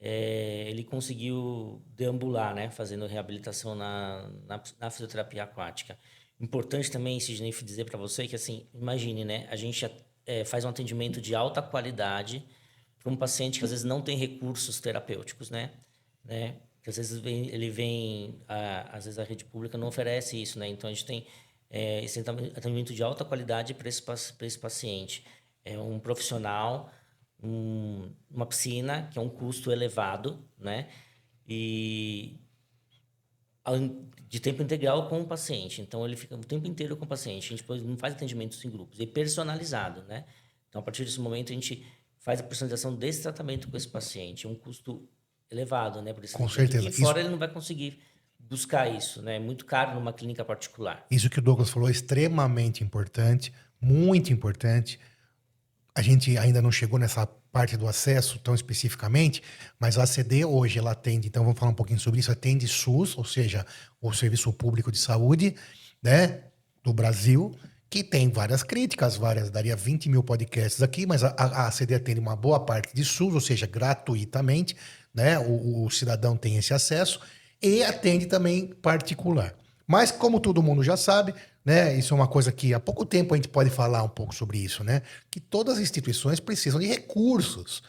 ele conseguiu deambular, né? Fazendo reabilitação na fisioterapia aquática. Importante também, Sidney, dizer para você que, assim, imagine, né? A gente faz um atendimento de alta qualidade para um paciente que às vezes não tem recursos terapêuticos, né? Que às vezes às vezes a rede pública não oferece isso, né? Então a gente tem esse atendimento de alta qualidade para esse paciente. É um profissional, uma piscina, que é um custo elevado, né? E de tempo integral com o paciente. Então, ele fica o tempo inteiro com o paciente. A gente não faz atendimentos em grupos, é personalizado, né? Então, a partir desse momento, a gente faz a personalização desse tratamento com esse paciente. É um custo elevado, né? Por esse Com certeza. E fora ele não vai conseguir buscar isso, né? É muito caro numa clínica particular. Isso que o Douglas falou é extremamente importante, muito importante. A gente ainda não chegou nessa parte do acesso tão especificamente, mas a ACD hoje ela atende, então vamos falar um pouquinho sobre isso, atende SUS, ou seja, o Serviço Público de Saúde, né, do Brasil, que tem várias críticas, daria 20 mil podcasts aqui, mas a ACD atende uma boa parte de SUS, ou seja, gratuitamente, né, o cidadão tem esse acesso, e atende também particular. Mas como todo mundo já sabe, né, isso é uma coisa que há pouco tempo a gente pode falar um pouco sobre isso, né, que todas as instituições precisam de recursos.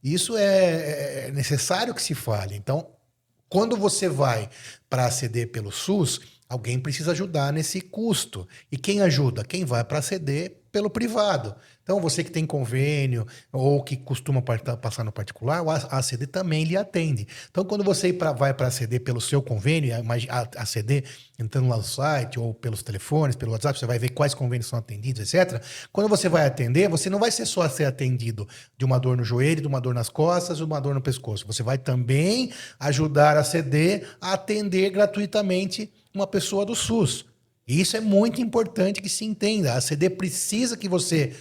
Isso é necessário que se fale. Então, quando você vai para aceder pelo SUS, alguém precisa ajudar nesse custo. E quem ajuda? Quem vai para aceder pelo privado. Então, você que tem convênio ou que costuma passar no particular, a ACD também lhe atende. Então, quando você vai para aceder pelo seu convênio, a ACD entrando lá no site ou pelos telefones, pelo WhatsApp, você vai ver quais convênios são atendidos, etc. Quando você vai atender, você não vai só ser atendido de uma dor no joelho, de uma dor nas costas, de uma dor no pescoço. Você vai também ajudar a ACD a atender gratuitamente uma pessoa do SUS. E isso é muito importante que se entenda. A ACD precisa que você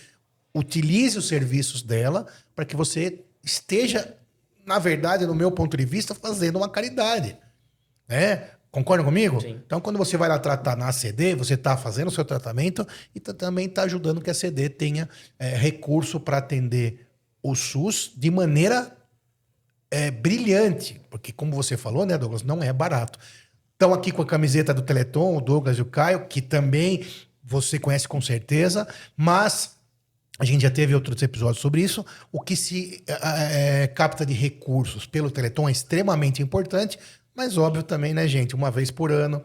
utilize os serviços dela para que você esteja, na verdade, no meu ponto de vista, fazendo uma caridade. Né? Concorda comigo? Sim. Então, quando você vai lá tratar na ACD, você está fazendo o seu tratamento e também está ajudando que a ACD tenha recurso para atender o SUS de maneira brilhante. Porque, como você falou, né, Douglas, não é barato. Estão aqui com a camiseta do Teleton, o Douglas e o Caio, que também você conhece com certeza, mas a gente já teve outros episódios sobre isso. O que se capta de recursos pelo Teleton é extremamente importante, mas óbvio também, né, gente, uma vez por ano,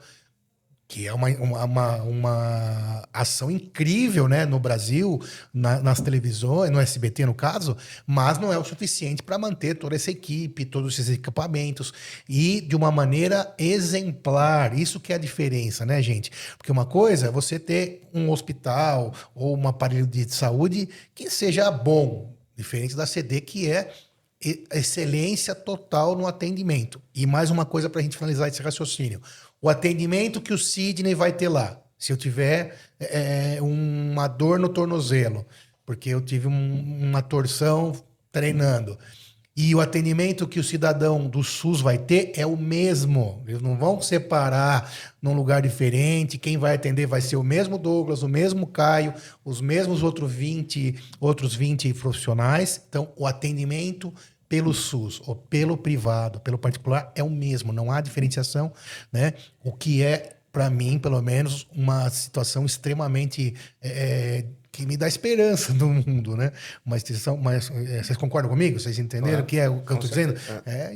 que é uma ação incrível, né, no Brasil, nas televisões, no SBT no caso, mas não é o suficiente para manter toda essa equipe, todos esses equipamentos e de uma maneira exemplar. Isso que é a diferença, né, gente? Porque uma coisa é você ter um hospital ou um aparelho de saúde que seja bom, diferente da CD, que é excelência total no atendimento. E mais uma coisa para a gente finalizar esse raciocínio. O atendimento que o Sidney vai ter lá, se eu tiver uma dor no tornozelo, porque eu tive uma torção treinando, e o atendimento que o cidadão do SUS vai ter é o mesmo. Eles não vão separar num lugar diferente. Quem vai atender vai ser o mesmo Douglas, o mesmo Caio, os mesmos outros 20 profissionais. Então, o atendimento pelo SUS ou pelo privado, pelo particular, é o mesmo, não há diferenciação, né? O que é, para mim, pelo menos, uma situação extremamente que me dá esperança no mundo, né? Mas vocês concordam comigo? Vocês entenderam o que é o que eu estou dizendo?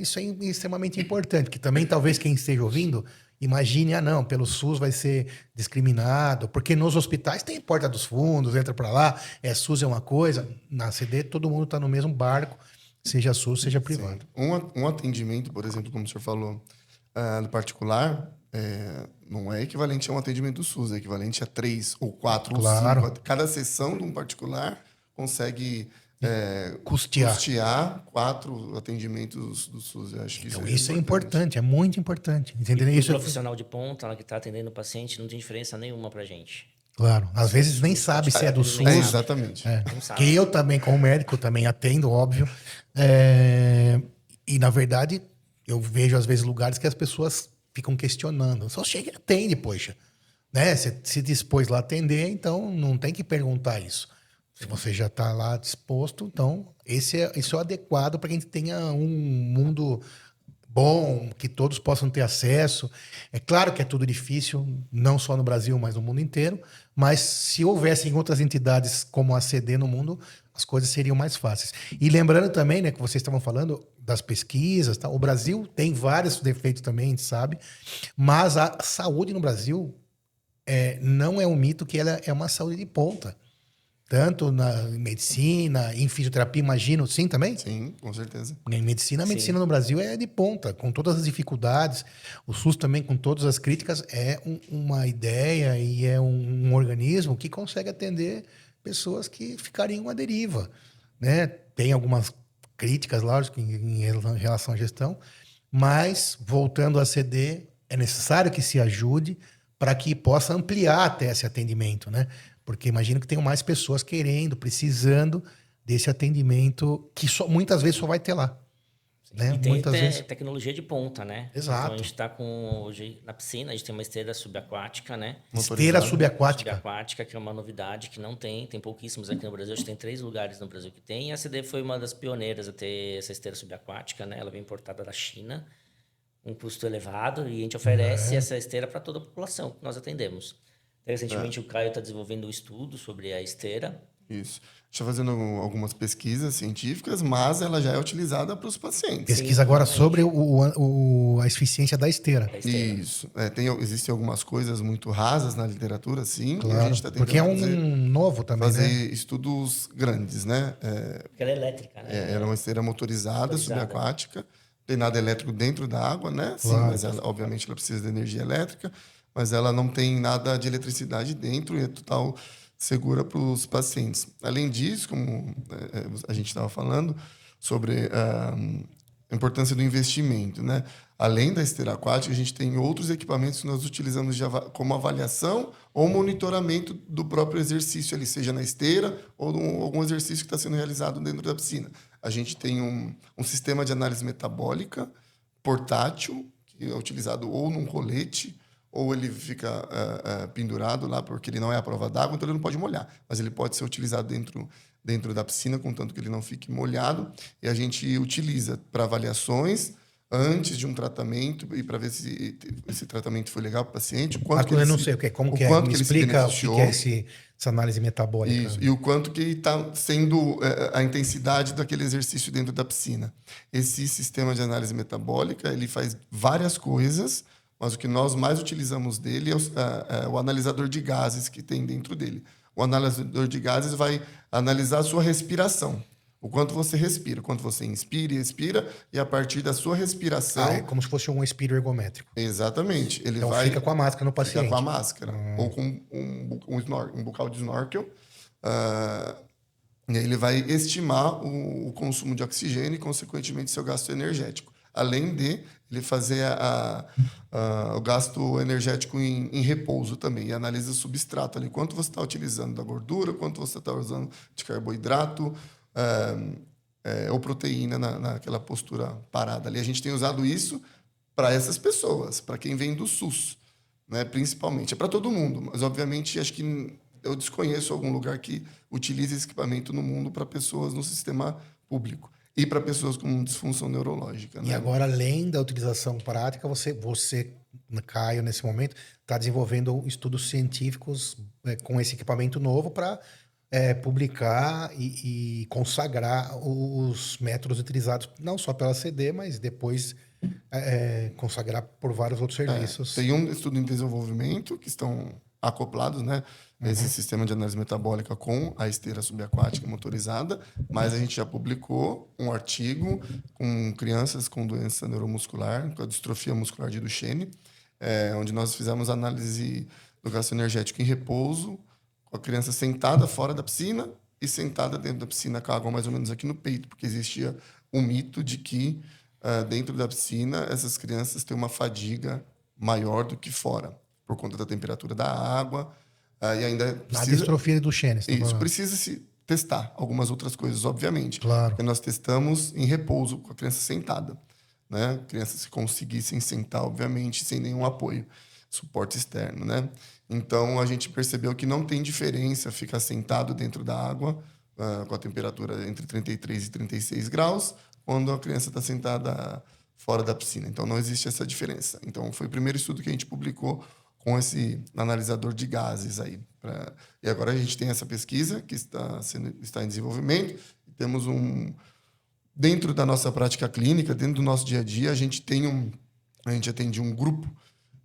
Isso é extremamente importante, que também talvez quem esteja ouvindo imagine, não, pelo SUS vai ser discriminado, porque nos hospitais tem porta dos fundos, entra para lá, SUS é uma coisa, na CD todo mundo está no mesmo barco, seja SUS, seja privado. Um atendimento, por exemplo, como o senhor falou, no particular, não é equivalente a um atendimento do SUS, é equivalente a 3 ou 4 Claro. ou 5. Cada sessão de um particular consegue Custear 4 atendimentos do SUS. Eu acho que então, isso é importante, é muito importante. Entendeu? E Isso o profissional de ponta lá que está atendendo o paciente não tem diferença nenhuma para gente. Claro, às vezes nem sabe se é do SUS. Exatamente. Não sabe. Que eu também, como médico, também atendo, óbvio. E, na verdade, eu vejo, às vezes, lugares que as pessoas ficam questionando. Só chega e atende, poxa. Né? Você se dispôs lá a atender, então não tem que perguntar isso. Se você já está lá disposto, então isso é o adequado para que a gente tenha um mundo bom, que todos possam ter acesso. É claro que é tudo difícil, não só no Brasil, mas no mundo inteiro, mas se houvessem outras entidades como a CD no mundo, as coisas seriam mais fáceis. E lembrando também, né, que vocês estavam falando das pesquisas, tá? O Brasil tem vários defeitos também, a gente sabe, mas a saúde no Brasil não é um mito que ela é uma saúde de ponta. tanto em medicina, em fisioterapia, imagino, sim também? Sim, com certeza. Em medicina, a Sim. medicina no Brasil é de ponta, com todas as dificuldades. O SUS também, com todas as críticas, é uma ideia e é um organismo que consegue atender pessoas que ficariam à deriva, né? Tem algumas críticas, lógico, em relação à gestão, mas, voltando a CD, é necessário que se ajude para que possa ampliar até esse atendimento, né? Porque imagino que tenham mais pessoas querendo, precisando desse atendimento que muitas vezes só vai ter lá. Né? E tem Muitas vezes. tecnologia de ponta, né? Exato. Então a gente está hoje na piscina, a gente tem uma esteira subaquática, né? Esteira subaquática. Subaquática, que é uma novidade que não tem pouquíssimos aqui no Brasil. A gente tem 3 lugares no Brasil que tem. E a CD foi uma das pioneiras a ter essa esteira subaquática, né? Ela vem importada da China, um custo elevado, e a gente oferece essa esteira para toda a população que nós atendemos. Recentemente o Caio está desenvolvendo um estudo sobre a esteira. Isso. Está fazendo algumas pesquisas científicas, mas ela já é utilizada para os pacientes. Pesquisa agora sobre a eficiência da esteira. Isso. Existem algumas coisas muito rasas na literatura, sim. Claro, E a gente está tentando porque é novo também, fazer né? estudos grandes, né? Porque ela é elétrica, né? Ela é uma esteira motorizada, subaquática. Tem nada elétrico dentro da água, né? Sim, Claro. mas obviamente ela precisa de energia elétrica, mas ela não tem nada de eletricidade dentro e é total segura para os pacientes. Além disso, como a gente estava falando, sobre a importância do investimento, né? Além da esteira aquática, a gente tem outros equipamentos que nós utilizamos como avaliação ou monitoramento do próprio exercício, ali, seja na esteira ou algum exercício que está sendo realizado dentro da piscina. A gente tem um sistema de análise metabólica portátil, que é utilizado ou num colete, ou ele fica pendurado lá, porque ele não é à prova d'água, então ele não pode molhar. Mas ele pode ser utilizado dentro da piscina, contanto que ele não fique molhado. E a gente utiliza para avaliações antes de um tratamento e para ver se esse tratamento foi legal para o paciente. Eu não sei como que é. Me explica o que é essa análise metabólica. Isso, e o quanto que está sendo a intensidade daquele exercício dentro da piscina. Esse sistema de análise metabólica, ele faz várias coisas, mas o que nós mais utilizamos dele é o analisador de gases que tem dentro dele. O analisador de gases vai analisar a sua respiração. O quanto você respira, quanto você inspira e expira, e a partir da sua respiração... é como se fosse um espírito ergométrico. Exatamente. Ele então vai... fica com a máscara no paciente. Fica com a máscara. Ou com um bucal de snorkel. E ele vai estimar o consumo de oxigênio e, consequentemente, seu gasto energético. Além de ele fazer o gasto energético em repouso também. E analisa o substrato ali. Quanto você está utilizando da gordura, quanto você está usando de carboidrato... ou proteína naquela postura parada ali. A gente tem usado isso para essas pessoas, para quem vem do SUS, né? Principalmente. É para todo mundo, mas, obviamente, acho que eu desconheço algum lugar que utilize esse equipamento no mundo para pessoas no sistema público e para pessoas com disfunção neurológica. E né? agora, além da utilização prática, você Caio, nesse momento, está desenvolvendo estudos científicos com esse equipamento novo para publicar e consagrar os métodos utilizados não só pela CD, mas depois consagrar por vários outros serviços. Tem um estudo em desenvolvimento que estão acoplados, né? Esse sistema de análise metabólica com a esteira subaquática motorizada, mas a gente já publicou um artigo com crianças com doença neuromuscular, com a distrofia muscular de Duchenne, onde nós fizemos análise do gasto energético em repouso, com a criança sentada fora da piscina e sentada dentro da piscina com a água mais ou menos aqui no peito, porque existia um mito de que dentro da piscina essas crianças têm uma fadiga maior do que fora, por conta da temperatura da água, e ainda precisa... A distrofia do Duchenne. Isso, precisa se testar algumas outras coisas, obviamente. Claro. Porque nós testamos em repouso com a criança sentada, né? Crianças se conseguissem sentar, obviamente, sem nenhum apoio, suporte externo, né? Então, a gente percebeu que não tem diferença ficar sentado dentro da água com a temperatura entre 33 e 36 graus, quando a criança está sentada fora da piscina. Então, não existe essa diferença. Então, foi o primeiro estudo que a gente publicou com esse analisador de gases aí. E agora a gente tem essa pesquisa que está em desenvolvimento. Temos dentro da nossa prática clínica, dentro do nosso dia a dia, a gente atende um grupo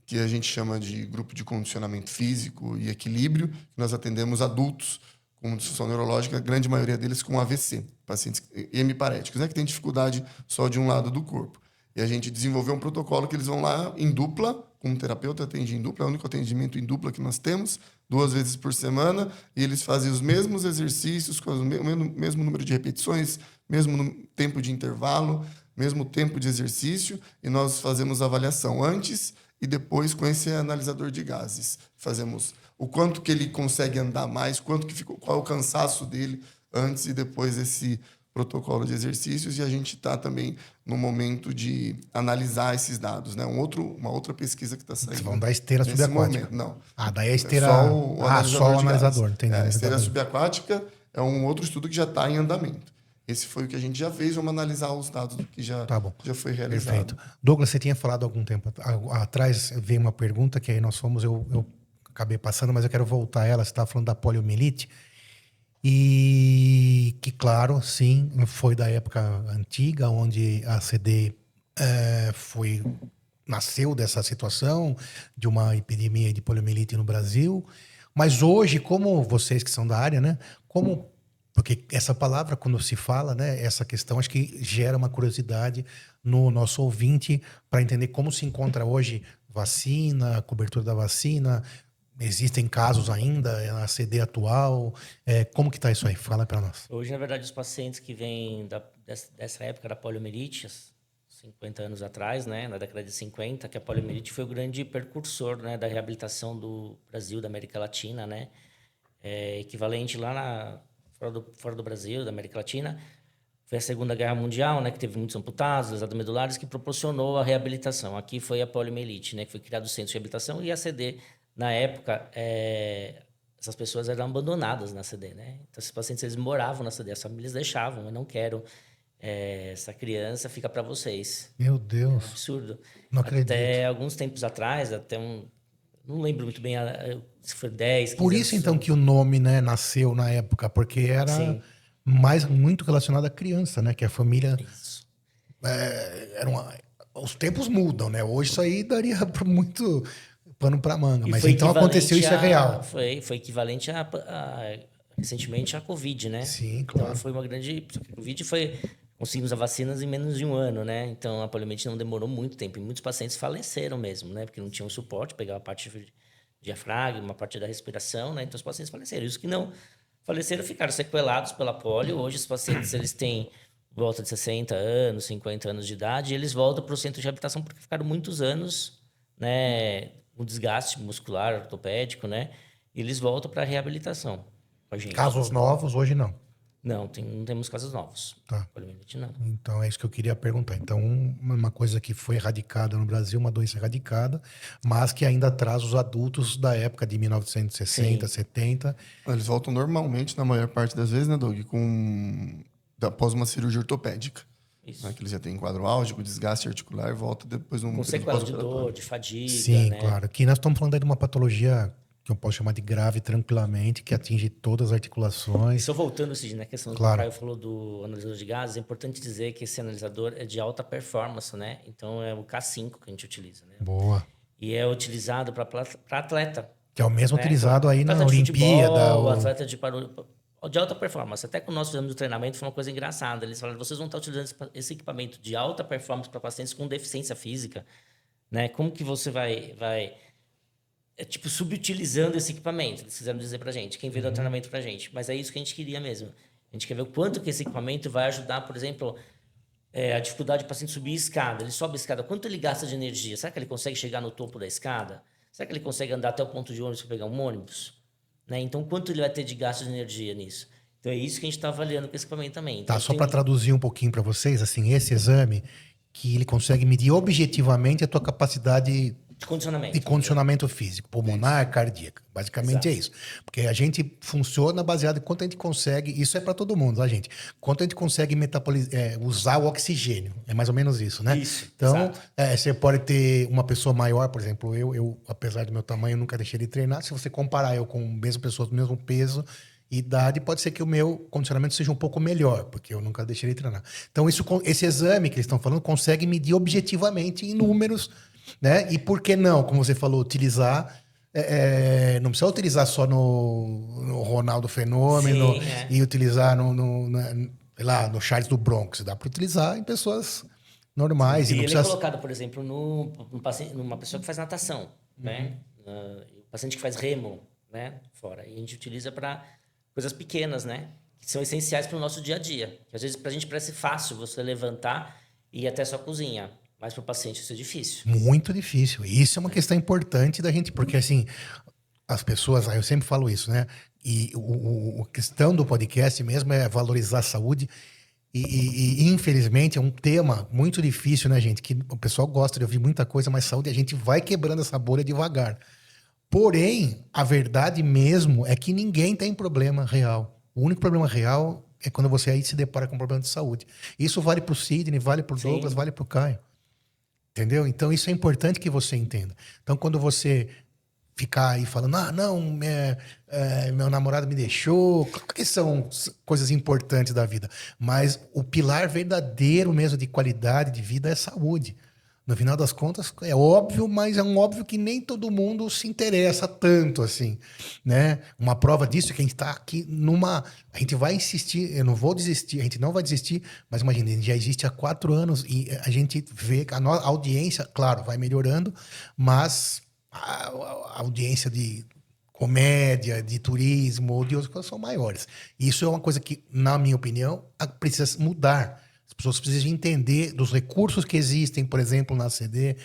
que a gente chama de grupo de condicionamento físico e equilíbrio, que nós atendemos adultos com disfunção neurológica, a grande maioria deles com AVC, pacientes hemiparéticos, né, que tem dificuldade só de um lado do corpo. E a gente desenvolveu um protocolo que eles vão lá em dupla, com um terapeuta atende em dupla, é o único atendimento em dupla que nós temos, 2 vezes por semana, e eles fazem os mesmos exercícios, com o mesmo número de repetições, mesmo tempo de intervalo, mesmo tempo de exercício, e nós fazemos a avaliação antes e depois com esse analisador de gases. Fazemos o quanto que ele consegue andar mais, quanto que ficou, qual é o cansaço dele antes e depois desse protocolo de exercícios, e a gente está também no momento de analisar esses dados, né? Uma outra pesquisa que está saindo. Vocês vão dar esteira subaquática? Não. Daí a esteira... Só o analisador, entendi. A esteira subaquática é um outro estudo que já está em andamento. Esse foi o que a gente já fez, vamos analisar os dados do que já foi realizado. Perfeito. Douglas, você tinha falado algum tempo atrás, veio uma pergunta que aí nós fomos, eu acabei passando, mas eu quero voltar a ela. Você estava falando da poliomielite, e que, claro, sim, foi da época antiga, onde a CD nasceu dessa situação de uma epidemia de poliomielite no Brasil. Mas hoje, como vocês que são da área, né? Porque essa palavra, quando se fala, né, essa questão, acho que gera uma curiosidade no nosso ouvinte para entender como se encontra hoje vacina, cobertura da vacina. Existem casos ainda na CD atual? Como que está isso aí? Fala para nós. Hoje, na verdade, os pacientes que vêm dessa época da poliomielite, 50 anos atrás, né, na década de 50, que a poliomielite foi o grande precursor, né, da reabilitação do Brasil, da América Latina, né, equivalente lá fora do Brasil, da América Latina, foi a Segunda Guerra Mundial, né, que teve muitos amputados, lesados medulares, que proporcionou a reabilitação. Aqui foi a poliomielite, né, que foi criado o centro de reabilitação, e a CD, na época, essas pessoas eram abandonadas na CD, né? Então, esses pacientes, eles moravam na CD, as famílias deixavam, eu não quero, essa criança fica para vocês. Meu Deus. É um absurdo. Não acredito. Até alguns tempos atrás, não lembro muito bem se foi 10, 15 Por isso, então, que o nome, né, nasceu na época, porque era muito relacionado à criança, né? Que a família... Isso. Os tempos mudam, né? Hoje isso aí daria para muito pano para manga. E mas então aconteceu, isso é real. Foi equivalente recentemente à Covid, né? Sim, claro. Então foi uma grande... A Covid conseguimos as vacinas em menos de um ano, né? Então a poliomielite não demorou muito tempo. E muitos pacientes faleceram mesmo, né? Porque não tinham suporte, pegava a parte do diafragma, uma parte da respiração, né? Então os pacientes faleceram. E os que não faleceram ficaram sequelados pela polio. Hoje os pacientes, eles têm volta de 60 anos, 50 anos de idade, e eles voltam para o centro de reabilitação porque ficaram muitos anos, né? Um desgaste muscular, ortopédico, né? E eles voltam para a reabilitação com a gente. Casos novos, hoje não. Não temos casos novos. Tá. Poliomielite, não. Então, é isso que eu queria perguntar. Então, uma coisa que foi erradicada no Brasil, uma doença erradicada, mas que ainda traz os adultos da época de 1960, 70. Eles voltam normalmente, na maior parte das vezes, né, Doug? Após uma cirurgia ortopédica. Isso. Né, que eles já têm quadro álgico, desgaste articular, volta depois com sequelas de dor, de fadiga. Sim, né? claro. Aqui nós estamos falando aí de uma patologia que eu posso chamar de grave tranquilamente, que atinge todas as articulações. Só voltando, Cid, na questão Claro. que o Caio falou do analisador de gases, é importante dizer que esse analisador é de alta performance, né? Então é o K5 que a gente utiliza, né? Boa. E é utilizado para atleta. Que é o mesmo né? utilizado aí na Atleta de Olimpíada. futebol, atleta de alta performance. Até quando nós fizemos o treinamento foi uma coisa engraçada. Eles falaram, vocês vão estar utilizando esse equipamento de alta performance para pacientes com deficiência física, né? Como que você vai subutilizando esse equipamento? Eles quiseram dizer pra gente, quem veio do treinamento pra gente. Mas é isso que a gente queria mesmo. A gente quer ver o quanto que esse equipamento vai ajudar, por exemplo, a dificuldade do paciente subir a escada. Ele sobe a escada, quanto ele gasta de energia? Será que ele consegue chegar no topo da escada? Será que ele consegue andar até o ponto de ônibus para pegar um ônibus? Né? Então, quanto ele vai ter de gasto de energia nisso? Então, é isso que a gente está avaliando com esse equipamento também. Então, Tá, só para traduzir um pouquinho para vocês, assim, esse exame que ele consegue medir objetivamente a tua capacidade de condicionamento físico, pulmonar, cardíaco. Basicamente é isso. Porque a gente funciona baseado em quanto a gente consegue, isso é para todo mundo, tá, gente? Quanto a gente consegue usar o oxigênio. É mais ou menos isso, né? Isso, então, você pode ter uma pessoa maior, por exemplo, eu, apesar do meu tamanho, nunca deixei de treinar. Se você comparar eu com a mesma pessoa do mesmo peso e idade, pode ser que o meu condicionamento seja um pouco melhor, porque eu nunca deixei de treinar. Então, esse exame que eles estão falando consegue medir objetivamente em números, né? E por que não, como você falou, utilizar não precisa utilizar só no Ronaldo Fenômeno. Sim, é. E utilizar sei lá, no Charles do Bronx. Dá para utilizar em pessoas normais. E E não ele é precisa... colocado, por exemplo, numa pessoa que faz natação, né? O paciente que faz remo, né? Fora. E a gente utiliza para coisas pequenas, né? Que são essenciais para o nosso dia a dia. Que às vezes para a gente parece fácil você levantar e ir até a sua cozinha. Mas para o paciente isso é difícil. Muito difícil. E isso é uma questão importante da gente, porque assim, as pessoas, eu sempre falo isso, né? E a questão do podcast mesmo é valorizar a saúde. E, infelizmente é um tema muito difícil, né, gente? Que o pessoal gosta de ouvir muita coisa, mas saúde a gente vai quebrando essa bolha devagar. Porém, a verdade mesmo é que ninguém tem problema real. O único problema real é quando você aí se depara com um problema de saúde. Isso vale para o Sidney, vale para o Douglas, vale para o Caio. Entendeu? Então isso é importante que você entenda. Então quando você ficar aí falando, meu namorado me deixou, claro que são coisas importantes da vida, mas o pilar verdadeiro mesmo de qualidade de vida é saúde. No final das contas, é óbvio, mas é um óbvio que nem todo mundo se interessa tanto assim, né? Uma prova disso é que a gente está aqui a gente vai insistir, eu não vou desistir, a gente não vai desistir, mas imagina, a gente já existe há 4 anos e a gente vê que a audiência, claro, vai melhorando, mas a audiência de comédia, de turismo, de outras coisas são maiores. Isso é uma coisa que, na minha opinião, precisa mudar. As pessoas precisam entender dos recursos que existem, por exemplo, na CD,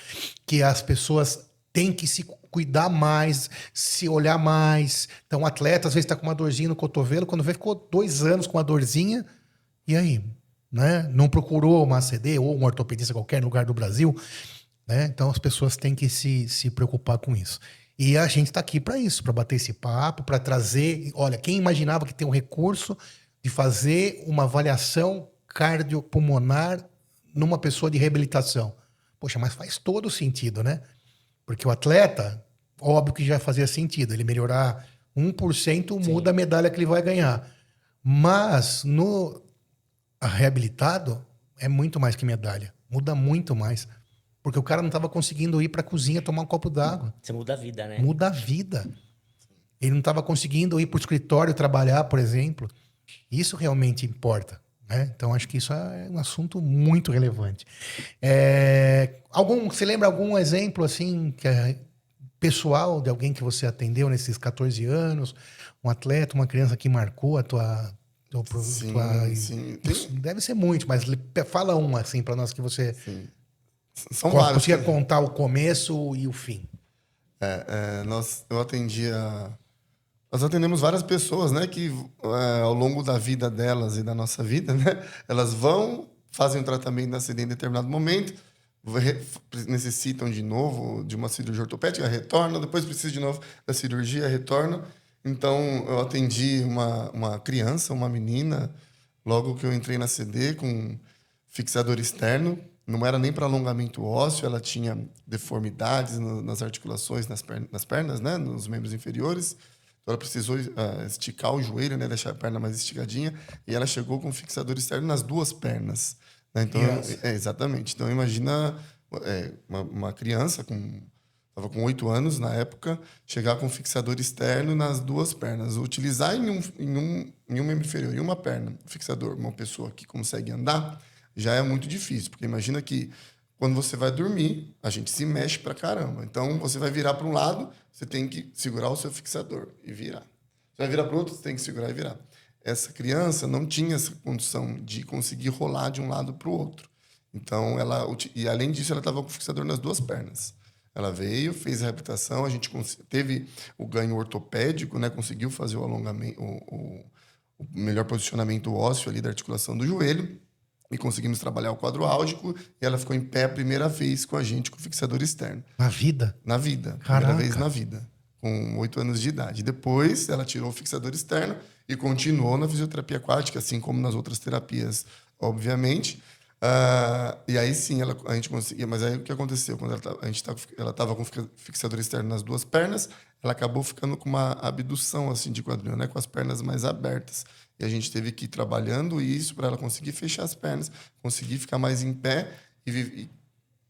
que as pessoas têm que se cuidar mais, se olhar mais. Então, o atleta, às vezes, está com uma dorzinha no cotovelo, quando vê, ficou 2 anos com uma dorzinha, e aí? Né? Não procurou uma CD ou um ortopedista qualquer no lugar do Brasil, né? Então, as pessoas têm que se preocupar com isso. E a gente está aqui para isso, para bater esse papo, para trazer... Olha, quem imaginava que tem um recurso de fazer uma avaliação cardiopulmonar numa pessoa de reabilitação? Poxa, mas faz todo sentido, né? Porque o atleta, óbvio que já fazia sentido. Ele melhorar 1% muda a medalha que ele vai ganhar. Mas no reabilitado é muito mais que medalha. Muda muito mais. Porque o cara não estava conseguindo ir para a cozinha tomar um copo d'água. Você muda a vida, né? Muda a vida. Ele não estava conseguindo ir para o escritório trabalhar, por exemplo. Isso realmente importa, né? Então, acho que isso é um assunto muito relevante. Você lembra algum exemplo assim que é pessoal de alguém que você atendeu nesses 14 anos? Um atleta, uma criança que marcou a tua... Sim. Deve ser muito, mas fala um assim para nós que você... Sim. São vários. Conseguia contar o começo e o fim. Nós atendemos várias pessoas, né, que ao longo da vida delas e da nossa vida, né, elas fazem um tratamento na CD em determinado momento, necessitam de novo de uma cirurgia ortopédica, retornam, depois precisam de novo da cirurgia, retornam. Então, eu atendi uma criança, uma menina, logo que eu entrei na CD com fixador externo. Não era nem para alongamento ósseo, ela tinha deformidades nas articulações, nas pernas, né, nos membros inferiores. Então, ela precisou esticar o joelho, né, deixar a perna mais esticadinha, e ela chegou com fixador externo nas 2 pernas. Né? Então, exatamente. Então, imagina uma criança estava com 8 anos na época, chegar com fixador externo nas 2 pernas. Utilizar em um membro inferior, em uma perna, fixador, uma pessoa que consegue andar, já é muito difícil, porque imagina que quando você vai dormir, a gente se mexe pra caramba. Então, você vai virar para um lado, você tem que segurar o seu fixador e virar. Você vai virar para o outro, você tem que segurar e virar. Essa criança não tinha essa condição de conseguir rolar de um lado para o outro. Então, e além disso, ela estava com o fixador nas 2 pernas. Ela veio, fez a reabilitação, a gente teve o ganho ortopédico, né? Conseguiu fazer o alongamento, o melhor posicionamento ósseo ali da articulação do joelho. E conseguimos trabalhar o quadro álgico e ela ficou em pé a primeira vez com a gente com o fixador externo. Na vida? Na vida. Caraca. Primeira vez na vida. Com 8 anos de idade. Depois, ela tirou o fixador externo e continuou na fisioterapia aquática, assim como nas outras terapias, obviamente. E aí sim, a gente conseguia. Mas aí o que aconteceu? Quando ela estava com fixador externo nas 2 pernas, ela acabou ficando com uma abdução assim, de quadril, né? Com as pernas mais abertas. E a gente teve que ir trabalhando isso para ela conseguir fechar as pernas, conseguir ficar mais em pé e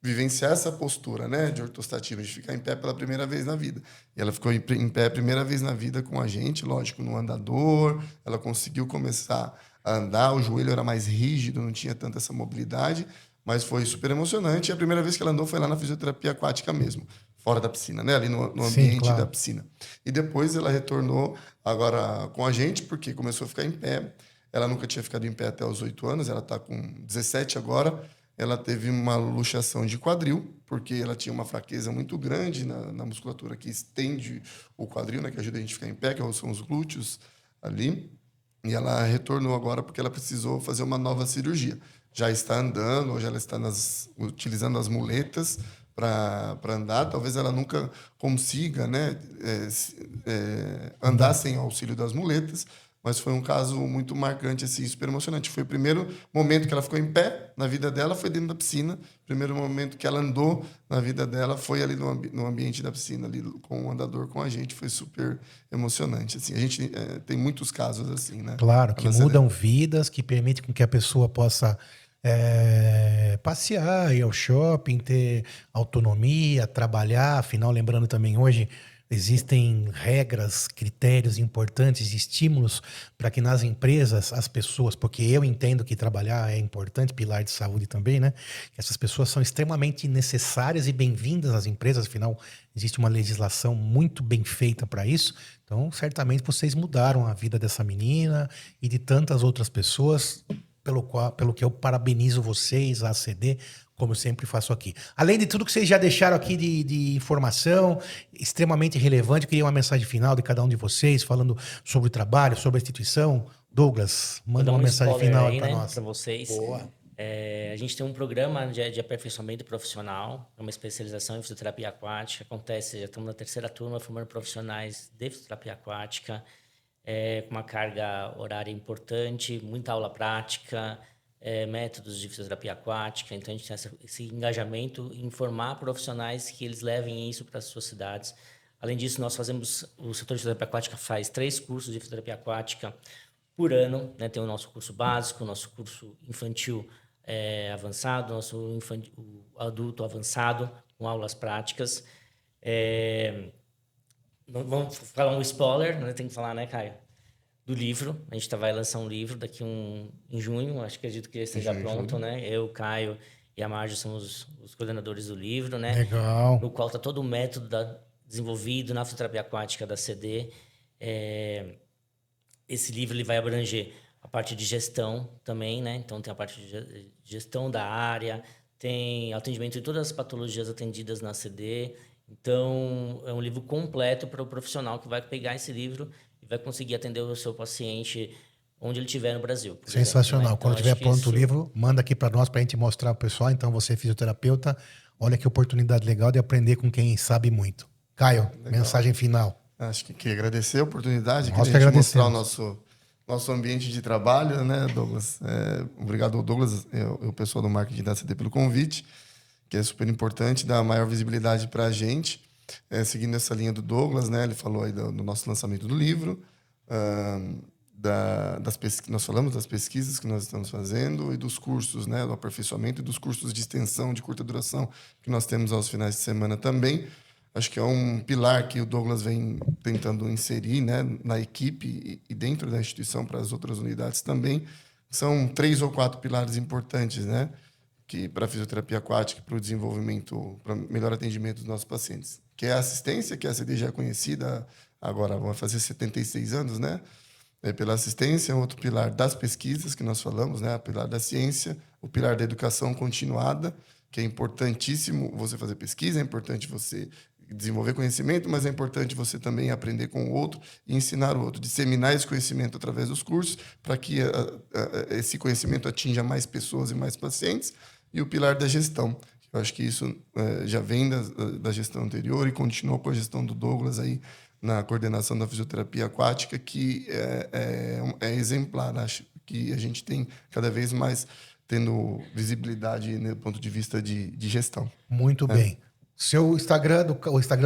vivenciar essa postura, né, de ortostatismo, de ficar em pé pela primeira vez na vida. E ela ficou em pé a primeira vez na vida com a gente, lógico, no andador. Ela conseguiu começar a andar, o joelho era mais rígido, não tinha tanta essa mobilidade, mas foi super emocionante. E a primeira vez que ela andou foi lá na fisioterapia aquática mesmo, fora da piscina, né, ali no Sim, ambiente claro. da piscina. E depois ela retornou agora com a gente, porque começou a ficar em pé. Ela nunca tinha ficado em pé até os 8 anos, ela está com 17 agora. Ela teve uma luxação de quadril, porque ela tinha uma fraqueza muito grande na musculatura que estende o quadril, né, que ajuda a gente a ficar em pé, que são os glúteos ali. E ela retornou agora porque ela precisou fazer uma nova cirurgia. Já está andando, hoje ela está utilizando as muletas para andar. Talvez ela nunca consiga, né, andar sem auxílio das muletas, mas foi um caso muito marcante, assim, super emocionante. Foi o primeiro momento que ela ficou em pé na vida dela, foi dentro da piscina. O primeiro momento que ela andou na vida dela foi ali no ambiente da piscina, ali com o andador com a gente. Foi super emocionante. Assim. A gente tem muitos casos assim, né? Claro, que mudam vidas, que permitem com que a pessoa possa passear, ir ao shopping, ter autonomia, trabalhar. Afinal, lembrando também hoje, existem regras, critérios importantes, estímulos para que nas empresas as pessoas, porque eu entendo que trabalhar é importante, pilar de saúde também, né? Que essas pessoas são extremamente necessárias e bem-vindas às empresas, afinal, existe uma legislação muito bem feita para isso. Então, certamente vocês mudaram a vida dessa menina e de tantas outras pessoas, pelo que eu parabenizo vocês, a ACD, como eu sempre faço aqui. Além de tudo que vocês já deixaram aqui de informação extremamente relevante, eu queria uma mensagem final de cada um de vocês, falando sobre o trabalho, sobre a instituição. Douglas, manda uma mensagem final aí para nós. Para vocês. Boa. A gente tem um programa de aperfeiçoamento profissional, uma especialização em fisioterapia aquática. Acontece, já estamos na 3ª turma, formando profissionais de fisioterapia aquática, com uma carga horária importante, muita aula prática, métodos de fisioterapia aquática. Então, a gente tem esse engajamento em formar profissionais que eles levem isso para as suas cidades. Além disso, nós fazemos, o setor de fisioterapia aquática faz 3 cursos de fisioterapia aquática por ano, né? Tem o nosso curso básico, o nosso curso infantil avançado, o nosso o adulto avançado, com aulas práticas. Vamos falar um spoiler, né? Tem que falar, né, Caio? Do livro. A gente vai lançar um livro daqui em junho, acredito que esteja pronto, né? Eu, Caio e a Marjo somos os coordenadores do livro, né? Legal. No qual está todo o método desenvolvido na fisioterapia aquática da CD. Esse livro ele vai abranger a parte de gestão também, né? Então, tem a parte de gestão da área, tem atendimento de todas as patologias atendidas na CD. Então, é um livro completo para o profissional que vai pegar esse livro e vai conseguir atender o seu paciente onde ele estiver no Brasil. Sensacional. Exemplo, né? Quando tiver pronto o livro, manda aqui para nós, para a gente mostrar ao pessoal. Então, você é fisioterapeuta, olha que oportunidade legal de aprender com quem sabe muito. Caio, mensagem final. Acho que queria agradecer a oportunidade, Nós queria mostrar o nosso ambiente de trabalho, né, Douglas? Obrigado, Douglas, e o pessoal do marketing da CD pelo convite, que é super importante, dar maior visibilidade para a gente. Seguindo essa linha do Douglas, né, ele falou aí do nosso lançamento do livro, nós falamos das pesquisas que nós estamos fazendo e dos cursos, né, do aperfeiçoamento e dos cursos de extensão de curta duração que nós temos aos finais de semana também. Acho que é um pilar que o Douglas vem tentando inserir, né, na equipe e dentro da instituição para as outras unidades também. São 3 ou 4 pilares importantes, né, que para a fisioterapia aquática, para o desenvolvimento, para melhor atendimento dos nossos pacientes. Que é a assistência, que a CD já é conhecida, agora vai fazer 76 anos, né? Pela assistência, outro pilar das pesquisas que nós falamos, né? O pilar da ciência, o pilar da educação continuada, que é importantíssimo você fazer pesquisa, é importante você desenvolver conhecimento, mas é importante você também aprender com o outro e ensinar o outro, disseminar esse conhecimento através dos cursos para que esse conhecimento atinja mais pessoas e mais pacientes. E o pilar da gestão. Eu acho que isso já vem da gestão anterior e continuou com a gestão do Douglas aí na coordenação da fisioterapia aquática, que é exemplar. Acho que a gente tem cada vez mais tendo visibilidade no ponto de vista de gestão. Muito bem. O Instagram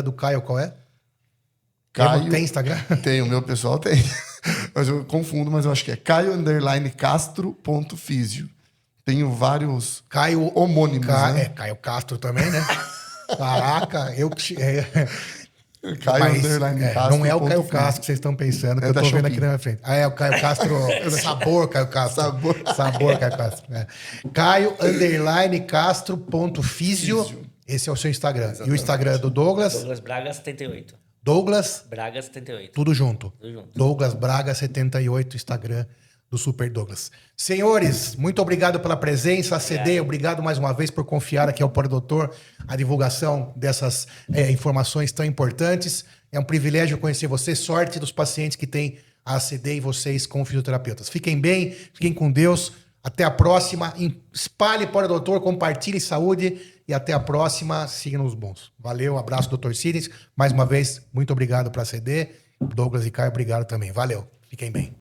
do Caio qual é? Caio, tem Instagram? Tem, o meu pessoal tem. Mas eu confundo, mas eu acho que é Caio_Castro.fisio. tenho vários Caio homônimos, né? Caio Castro também, né? Caraca, Caio Mas, underline Castro. não é o Caio ponto Castro que vocês estão pensando, que É eu da tô vendo Shopee. aqui na minha frente. Ah, é o Caio Castro, sabor Caio Castro. Sabor Caio Castro. É. Caio underline Castro.físio. Esse é o seu Instagram. Exatamente. E o Instagram do Douglas? Douglas Braga 78. Douglas, Braga 78. tudo junto. Tudo junto. Douglas Braga 78, Instagram do Super Douglas. Senhores, muito obrigado pela presença. A CD, obrigado mais uma vez por confiar aqui ao Pode Doutor a divulgação dessas informações tão importantes. É um privilégio conhecer você. Sorte dos pacientes que têm a ACD e vocês como fisioterapeutas. Fiquem bem, fiquem com Deus. Até a próxima. Espalhe Pode Doutor, compartilhe saúde e até a próxima. Sigam os bons. Valeu, abraço, Dr. Sidney. Mais uma vez, muito obrigado para a ACD. Douglas e Caio, obrigado também. Valeu. Fiquem bem.